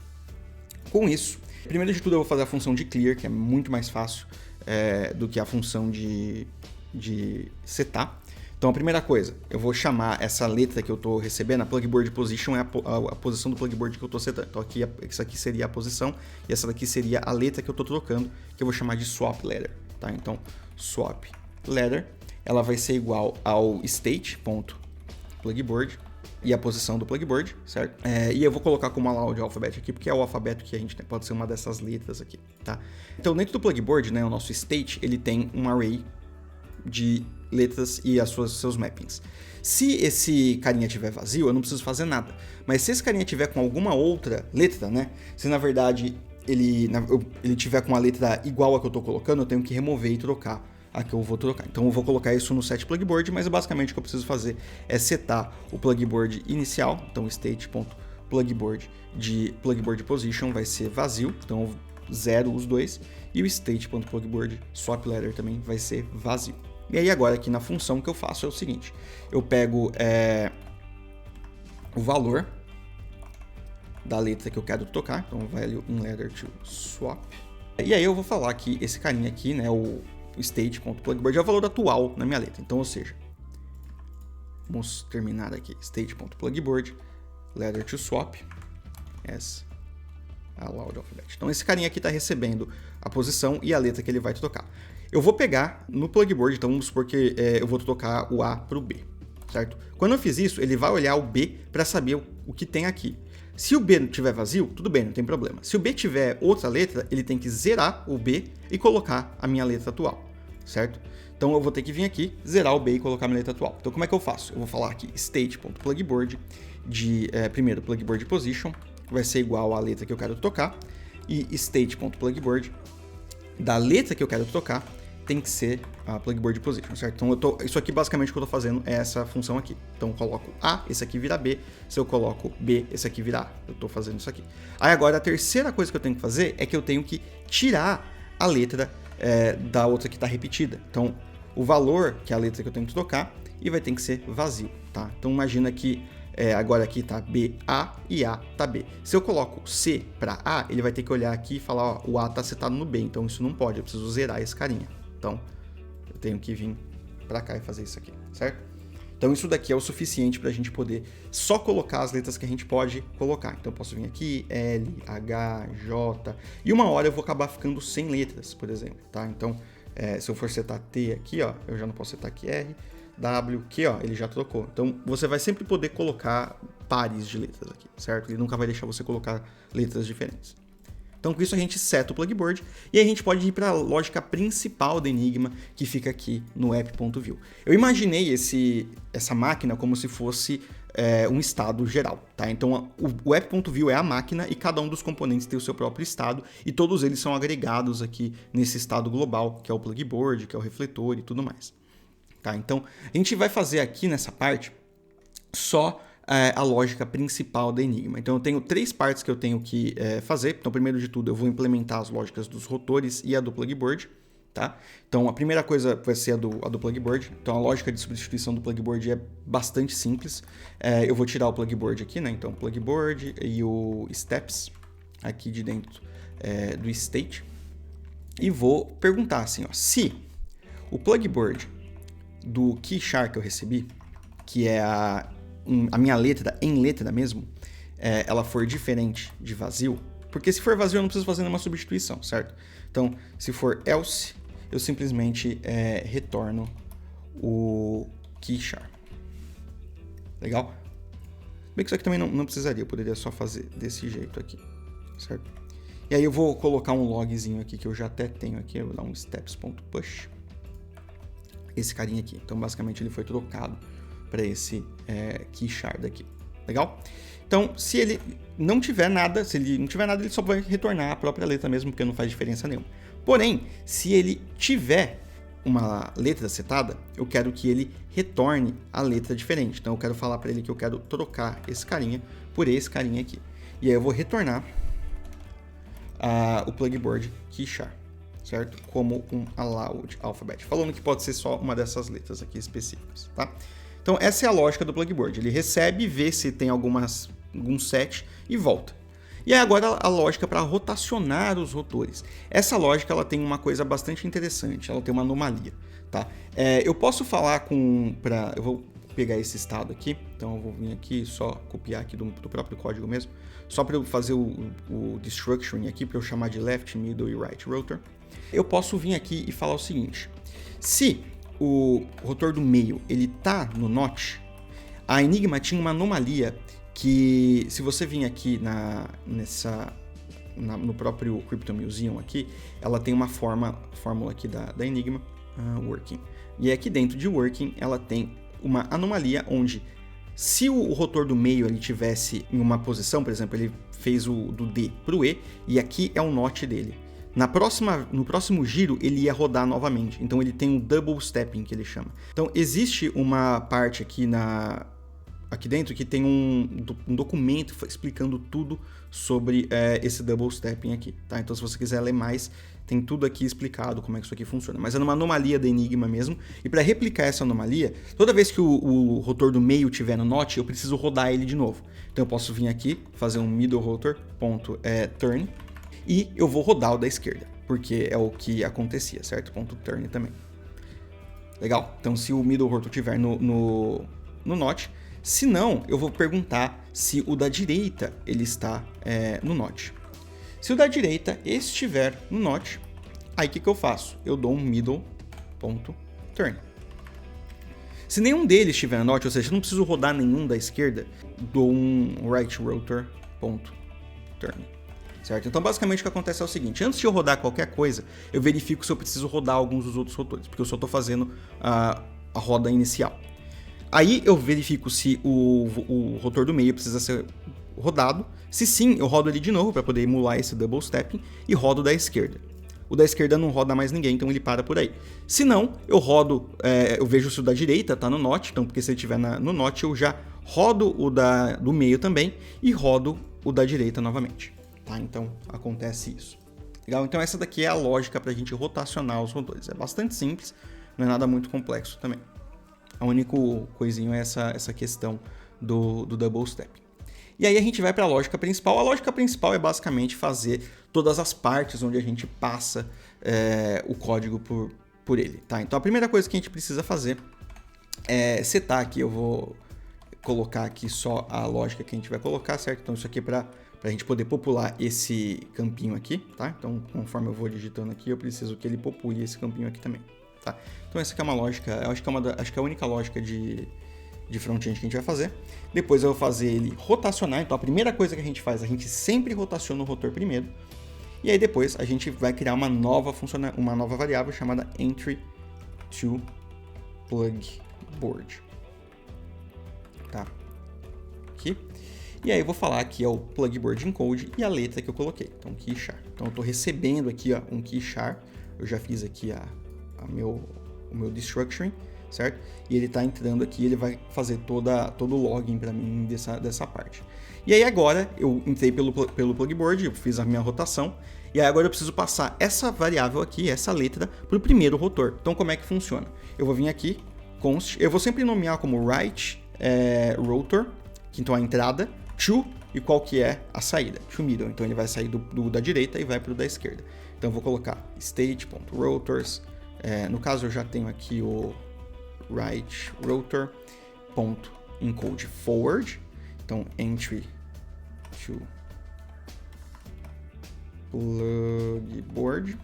Com isso, primeiro de tudo eu vou fazer a função de clear, que é muito mais fácil do que a função de setar. Então a primeira coisa, eu vou chamar essa letra que eu estou recebendo, a plugboard position é a posição do plugboard que eu estou setando. Então aqui, essa aqui seria a posição e essa daqui seria a letra que eu estou trocando, que eu vou chamar de swap letter, tá? Então swap letter, ela vai ser igual ao state.plugboard e a posição do plugboard, certo? E eu vou colocar como allowed alphabet aqui, porque é o alfabeto que a gente tem, pode ser uma dessas letras aqui, tá? Então dentro do plugboard, né, o nosso state, ele tem um array de letras e seus mappings. Se esse carinha tiver vazio, eu não preciso fazer nada. Mas se esse carinha tiver com alguma outra letra, né? Se na verdade ele tiver com uma letra igual a que eu estou colocando, eu tenho que remover e trocar a que eu vou trocar. Então eu vou colocar isso no set plugboard, mas basicamente o que eu preciso fazer é setar o plugboard inicial. Então state.plugboard de plugboard position vai ser vazio, então 0 os dois, e o state.plugboard swap letter também vai ser vazio. E aí agora aqui na função que eu faço é o seguinte, eu pego o valor da letra que eu quero tocar, então value in letter to swap, e aí eu vou falar que esse carinha aqui, né, o state.plugboard é o valor atual na minha letra, então ou seja, vamos terminar aqui, state.plugboard letter to swap as allowed alphabet. Então esse carinha aqui está recebendo a posição e a letra que ele vai tocar. Eu vou pegar no plugboard, então vamos supor que eu vou tocar o A para o B, certo? Quando eu fiz isso, ele vai olhar o B para saber o que tem aqui. Se o B estiver vazio, tudo bem, não tem problema. Se o B tiver outra letra, ele tem que zerar o B e colocar a minha letra atual, certo? Então eu vou ter que vir aqui, zerar o B e colocar a minha letra atual. Então como é que eu faço? Eu vou falar aqui state.plugboard de, primeiro, plugboard position, vai ser igual à letra que eu quero tocar, e state.plugboard da letra que eu quero tocar tem que ser a plugboard position, certo? Então isso aqui basicamente o que eu estou fazendo é essa função aqui. Então eu coloco A, esse aqui vira B, se eu coloco B, esse aqui vira A. Eu estou fazendo isso aqui. Aí agora a terceira coisa que eu tenho que fazer é que eu tenho que tirar a letra da outra que está repetida. Então o valor, que é a letra que eu tenho que tocar, e vai ter que ser vazio, tá? Então imagina que agora aqui tá B, A e A tá B. Se eu coloco C para A, ele vai ter que olhar aqui e falar, ó, o A tá setado no B, então isso não pode, eu preciso zerar esse carinha. Então, eu tenho que vir para cá e fazer isso aqui, certo? Então, isso daqui é o suficiente para a gente poder só colocar as letras que a gente pode colocar. Então, eu posso vir aqui, L, H, J, e uma hora eu vou acabar ficando sem letras, por exemplo, tá? Então, se eu for setar T aqui, ó, eu já não posso setar aqui R, W, Q, ó, ele já trocou. Então, você vai sempre poder colocar pares de letras aqui, certo? Ele nunca vai deixar você colocar letras diferentes. Então, com isso, a gente seta o plugboard e aí a gente pode ir para a lógica principal do Enigma, que fica aqui no app.view. Eu imaginei essa máquina como se fosse um estado geral, tá? Então o app.view é a máquina e cada um dos componentes tem o seu próprio estado e todos eles são agregados aqui nesse estado global, que é o plugboard, que é o refletor e tudo mais. Tá? Então a gente vai fazer aqui nessa parte só a lógica principal da Enigma. Então eu tenho 3 partes que eu tenho que fazer. Então primeiro de tudo eu vou implementar as lógicas dos rotores e a do plugboard. Tá? Então a primeira coisa vai ser a do plugboard. Então a lógica de substituição do plugboard é bastante simples. Eu vou tirar o plugboard aqui, né? Então plugboard e o steps aqui de dentro do state. E vou perguntar assim, ó, se o plugboard do keychar que eu recebi, que é a minha letra em letra mesmo, ela for diferente de vazio, porque se for vazio eu não preciso fazer nenhuma substituição, certo? Então se for else, eu simplesmente retorno o keychar. Legal? Bem que isso aqui também não precisaria, eu poderia só fazer desse jeito aqui, certo? E aí eu vou colocar um logzinho aqui que eu já até tenho aqui, eu vou dar um steps.push. Esse carinha aqui. Então basicamente ele foi trocado para esse keychar daqui. Legal? Então se ele não tiver nada, ele só vai retornar a própria letra mesmo, porque não faz diferença nenhuma. Porém, se ele tiver uma letra setada, eu quero que ele retorne a letra diferente. Então eu quero falar para ele que eu quero trocar esse carinha por esse carinha aqui. E aí eu vou retornar o plugboard keychar, certo? Como um allowed alphabet, falando que pode ser só uma dessas letras aqui específicas, tá? Então essa é a lógica do plugboard. Ele recebe, vê se tem algum set e volta. E aí agora a lógica para rotacionar os rotores. Essa lógica ela tem uma coisa bastante interessante, ela tem uma anomalia, tá? Eu posso falar eu vou pegar esse estado aqui, então eu vou vir aqui só copiar aqui do próprio código mesmo, só para eu fazer o destructuring aqui, para eu chamar de left, middle e right rotor. Eu posso vir aqui e falar o seguinte: se o rotor do meio ele tá no notch, a Enigma tinha uma anomalia que, se você vir aqui no próprio Crypto Museum aqui, ela tem uma fórmula aqui da Enigma, working. E aqui dentro de working, ela tem uma anomalia onde, se o rotor do meio ele tivesse em uma posição, por exemplo, ele fez do D para o E, e aqui é o notch dele. No próximo giro, ele ia rodar novamente. Então ele tem um double stepping, que ele chama. Então existe uma parte aqui dentro que tem um documento explicando tudo sobre esse double stepping aqui, tá? Então se você quiser ler mais, tem tudo aqui explicado como é que isso aqui funciona. Mas é uma anomalia da Enigma mesmo, e para replicar essa anomalia, toda vez que o rotor do meio estiver no notch, eu preciso rodar ele de novo. Então eu posso vir aqui, fazer um middle rotor.turn, e eu vou rodar o da esquerda, porque é o que acontecia, certo? .turn também. Legal? Então se o middle rotor estiver no notch, se não, eu vou perguntar se o da direita ele está no notch. Se o da direita estiver no notch, aí o que eu faço? Eu dou um middle.turn. Se nenhum deles estiver no notch, ou seja, eu não preciso rodar nenhum da esquerda, dou um right rotor.turn. Certo? Então basicamente o que acontece é o seguinte: antes de eu rodar qualquer coisa, eu verifico se eu preciso rodar alguns dos outros rotores, porque eu só estou fazendo a roda inicial. Aí eu verifico se o rotor do meio precisa ser rodado. Se sim, eu rodo ele de novo para poder emular esse double stepping e rodo da esquerda. O da esquerda não roda mais ninguém, então ele para por aí. Se não, eu rodo, eu vejo se o da direita está no notch, então porque se ele estiver no notch eu já rodo o do meio também e rodo o da direita novamente. Tá? Então acontece isso. Legal? Então essa daqui é a lógica para a gente rotacionar os rotores. É bastante simples, não é nada muito complexo também. A única coisinha é essa questão do double step. E aí a gente vai para a lógica principal. A lógica principal é basicamente fazer todas as partes onde a gente passa o código por ele. Tá? Então a primeira coisa que a gente precisa fazer é setar aqui. Eu vou colocar aqui só a lógica que a gente vai colocar, certo? Então isso aqui é para a gente poder popular esse campinho aqui. Tá? Então conforme eu vou digitando aqui, eu preciso que ele popule esse campinho aqui também. Tá? Então essa aqui é uma lógica, eu acho que é a única lógica de front-end que a gente vai fazer. Depois eu vou fazer ele rotacionar. Então a primeira coisa que a gente faz, a gente sempre rotaciona o rotor primeiro. E aí depois a gente vai criar uma nova variável chamada entry to plugboard. Tá? aqui. E aí eu vou falar que é o plugboard encode e a letra que eu coloquei, então key char. Então eu estou recebendo aqui ó, um key char, eu já fiz aqui o meu destructuring, certo? E ele está entrando aqui, ele vai fazer todo o login para mim dessa parte. E aí agora eu entrei pelo plugboard, eu fiz a minha rotação, e aí agora eu preciso passar essa variável aqui, essa letra, para o primeiro rotor. Então como é que funciona? Eu vou vir aqui, const, eu vou sempre nomear como write rotor, que então é a entrada, to, e qual que é a saída, to middle. Então ele vai sair da direita e vai para o da esquerda. Então eu vou colocar state.rotors, no caso eu já tenho aqui o write rotor.encode forward, então entry to plugboard,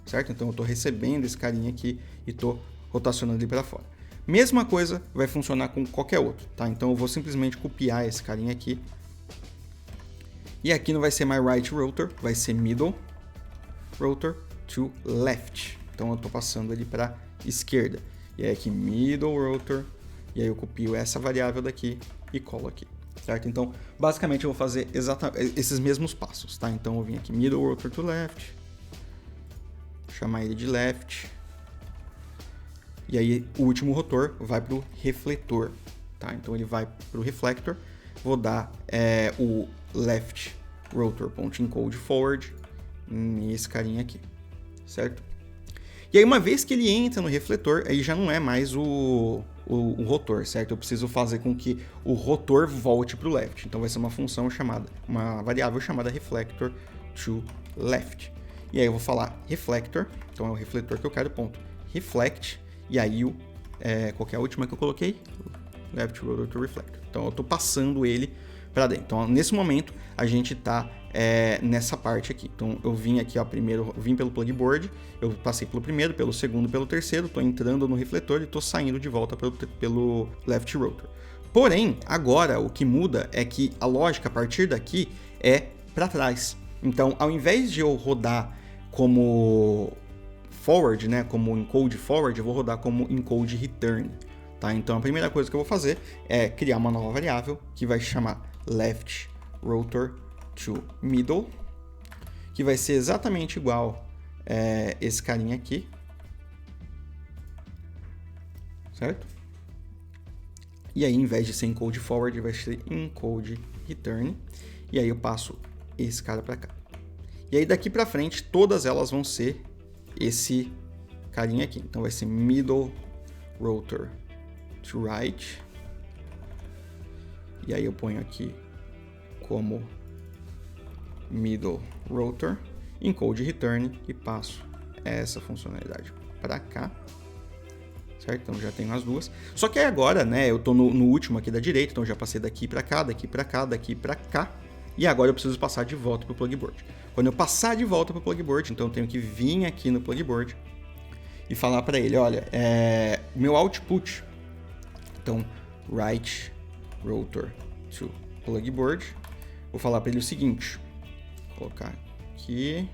certo? Então eu estou recebendo esse carinha aqui e estou rotacionando ele para fora. Mesma coisa vai funcionar com qualquer outro, tá? Então eu vou simplesmente copiar esse carinha aqui. E aqui não vai ser mais right rotor, vai ser middle rotor to left. Então eu estou passando ele para esquerda. E aí aqui middle rotor, e aí eu copio essa variável daqui e colo aqui, certo? Então basicamente eu vou fazer exatamente esses mesmos passos, tá? Então eu vim aqui middle rotor to left, chamar ele de left. E aí o último rotor vai para o refletor, tá? Então ele vai para o reflector, vou dar o left rotor.encode forward nesse carinha aqui, certo? E aí uma vez que ele entra no refletor, aí já não é mais o rotor, certo? Eu preciso fazer com que o rotor volte para o left. Então vai ser uma função chamada, uma variável chamada reflector to left. E aí eu vou falar reflector, então é o refletor que eu quero, ponto, reflect. E aí, qual que é a última que eu coloquei? Left rotor to reflector. Então, eu estou passando ele para dentro. Então, nesse momento, a gente está nessa parte aqui. Então, eu vim aqui, ó, primeiro, eu vim pelo plugboard, eu passei pelo primeiro, pelo segundo, pelo terceiro, estou entrando no refletor e estou saindo de volta pelo left rotor. Porém, agora, o que muda é que a lógica a partir daqui é para trás. Então, ao invés de eu rodar como forward, né, como encode forward, eu vou rodar como encode return, tá? Então a primeira coisa que eu vou fazer é criar uma nova variável que vai chamar left rotor to middle, que vai ser exatamente igual esse carinha aqui, certo? E aí, em vez de ser encode forward, vai ser encode return, e aí eu passo esse cara para cá. E aí daqui para frente todas elas vão ser esse carinha aqui. Então vai ser middle rotor to right. E aí eu ponho aqui como middle rotor, encode return e passo essa funcionalidade para cá. Certo? Então já tenho as duas. Só que aí agora, né, eu tô no último aqui da direita, então já passei daqui para cá, daqui para cá, daqui para cá. E agora eu preciso passar de volta para o plugboard. Quando eu passar de volta para o plugboard, então eu tenho que vir aqui no plugboard e falar para ele, olha, o meu output, então write rotor to plugboard, vou falar para ele o seguinte, vou colocar aqui,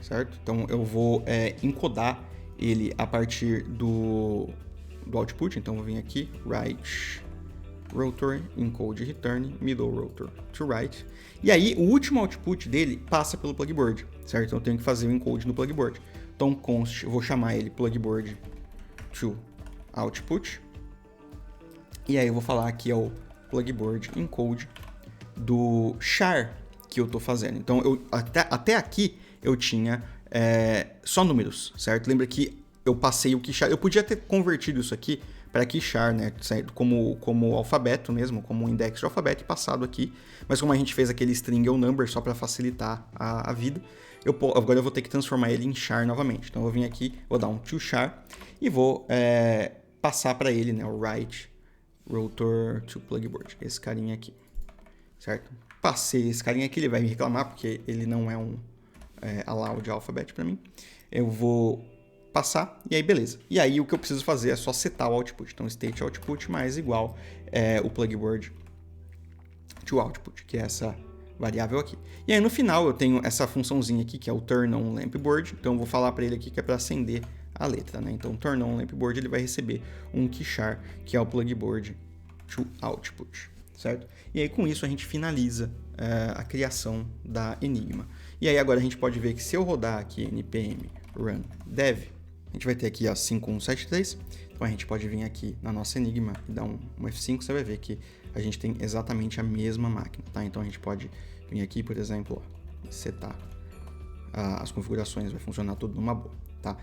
certo? Então eu vou encodar ele a partir do output, então eu vou vir aqui, write rotor, encode return, middle rotor to right. E aí, o último output dele passa pelo plugboard, certo? Então, eu tenho que fazer o encode no plugboard. Então, const, eu vou chamar ele plugboard to output. E aí, eu vou falar que é o plugboard encode do char que eu estou fazendo. Então, até aqui, eu tinha só números, certo? Lembra que eu passei o keychar. Eu podia ter convertido isso aqui para keychar, né, como alfabeto mesmo, como um index de alfabeto e passado aqui, mas como a gente fez aquele string ou number só para facilitar a vida, agora eu vou ter que transformar ele em char novamente. Então eu vou vir aqui, vou dar um to char e vou passar para ele, né, o write rotor to plugboard, esse carinha aqui, certo? Passei esse carinha aqui, ele vai me reclamar porque ele não é um allowed alphabet para mim. Eu vou passar, e aí beleza. E aí o que eu preciso fazer é só setar o output. Então state output mais igual o plugboard to output, que é essa variável aqui. E aí no final eu tenho essa funçãozinha aqui, que é o turn on lampboard. Então eu vou falar para ele aqui que é para acender a letra, né? Então turn on lampboard ele vai receber um keychar, que é o plugboard to output, certo? E aí com isso a gente finaliza a criação da Enigma. E aí agora a gente pode ver que se eu rodar aqui npm run dev, a gente vai ter aqui a 5173, então a gente pode vir aqui na nossa Enigma e dar um F5, você vai ver que a gente tem exatamente a mesma máquina, tá? Então a gente pode vir aqui, por exemplo, ó, setar as configurações, vai funcionar tudo numa boa, tá?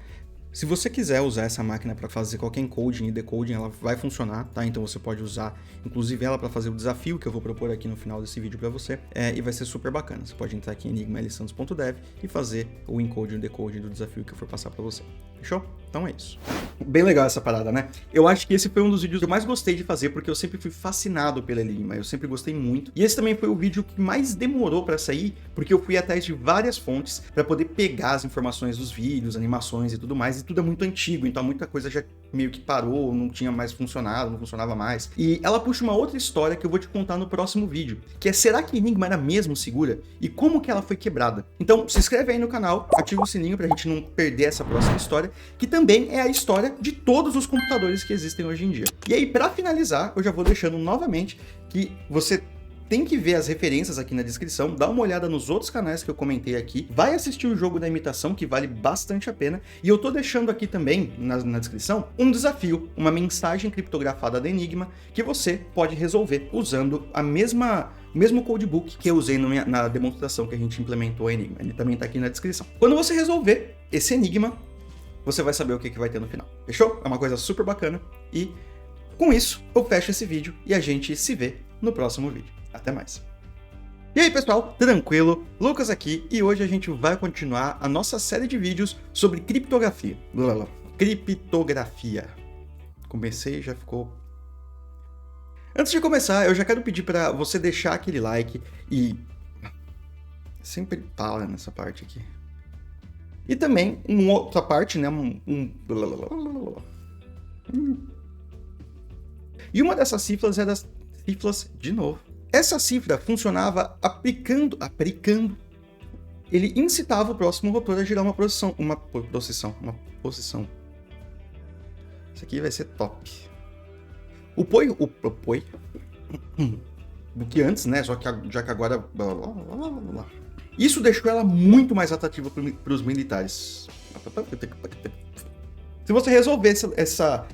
Se você quiser usar essa máquina para fazer qualquer encoding e decoding, ela vai funcionar, tá? Então você pode usar, inclusive, ela para fazer o desafio que eu vou propor aqui no final desse vídeo para você, e vai ser super bacana. Você pode entrar aqui em enigmalsantos.dev e fazer o encoding e o decoding do desafio que eu for passar para você. Fechou? Então é isso. Bem legal essa parada, né? Eu acho que esse foi um dos vídeos que eu mais gostei de fazer, porque eu sempre fui fascinado pela Enigma, eu sempre gostei muito. E esse também foi o vídeo que mais demorou para sair, porque eu fui atrás de várias fontes para poder pegar as informações dos vídeos, animações e tudo mais, e tudo é muito antigo, então muita coisa já meio que parou, não tinha mais funcionado, não funcionava mais. E ela puxa uma outra história que eu vou te contar no próximo vídeo, que é: será que a Enigma era mesmo segura? E como que ela foi quebrada? Então se inscreve aí no canal, ativa o sininho pra gente não perder essa próxima história, que também é a história de todos os computadores que existem hoje em dia. E aí, pra finalizar, eu já vou deixando novamente que você tem que ver as referências aqui na descrição, dá uma olhada nos outros canais que eu comentei aqui, vai assistir o jogo da imitação, que vale bastante a pena, e eu tô deixando aqui também, na descrição, um desafio, uma mensagem criptografada da Enigma, que você pode resolver usando o mesmo codebook que eu usei na demonstração que a gente implementou a Enigma. Ele também tá aqui na descrição. Quando você resolver esse Enigma, você vai saber o que vai ter no final. Fechou? É uma coisa super bacana. E com isso, eu fecho esse vídeo e a gente se vê no próximo vídeo. Até mais. E aí, pessoal? Tranquilo? Lucas aqui, e hoje a gente vai continuar a nossa série de vídeos sobre criptografia. Criptografia. Comecei e já ficou... Antes de começar, eu já quero pedir para você deixar aquele like e... Sempre fala nessa parte aqui. E também, uma outra parte, né? E uma dessas cifras é das cifras de novo. Essa cifra funcionava aplicando. Ele incitava o próximo rotor a girar uma posição. Isso aqui vai ser top. O POI. Do que antes, né? Já que agora. Isso deixou ela muito mais atrativa para os militares. Se você resolver essa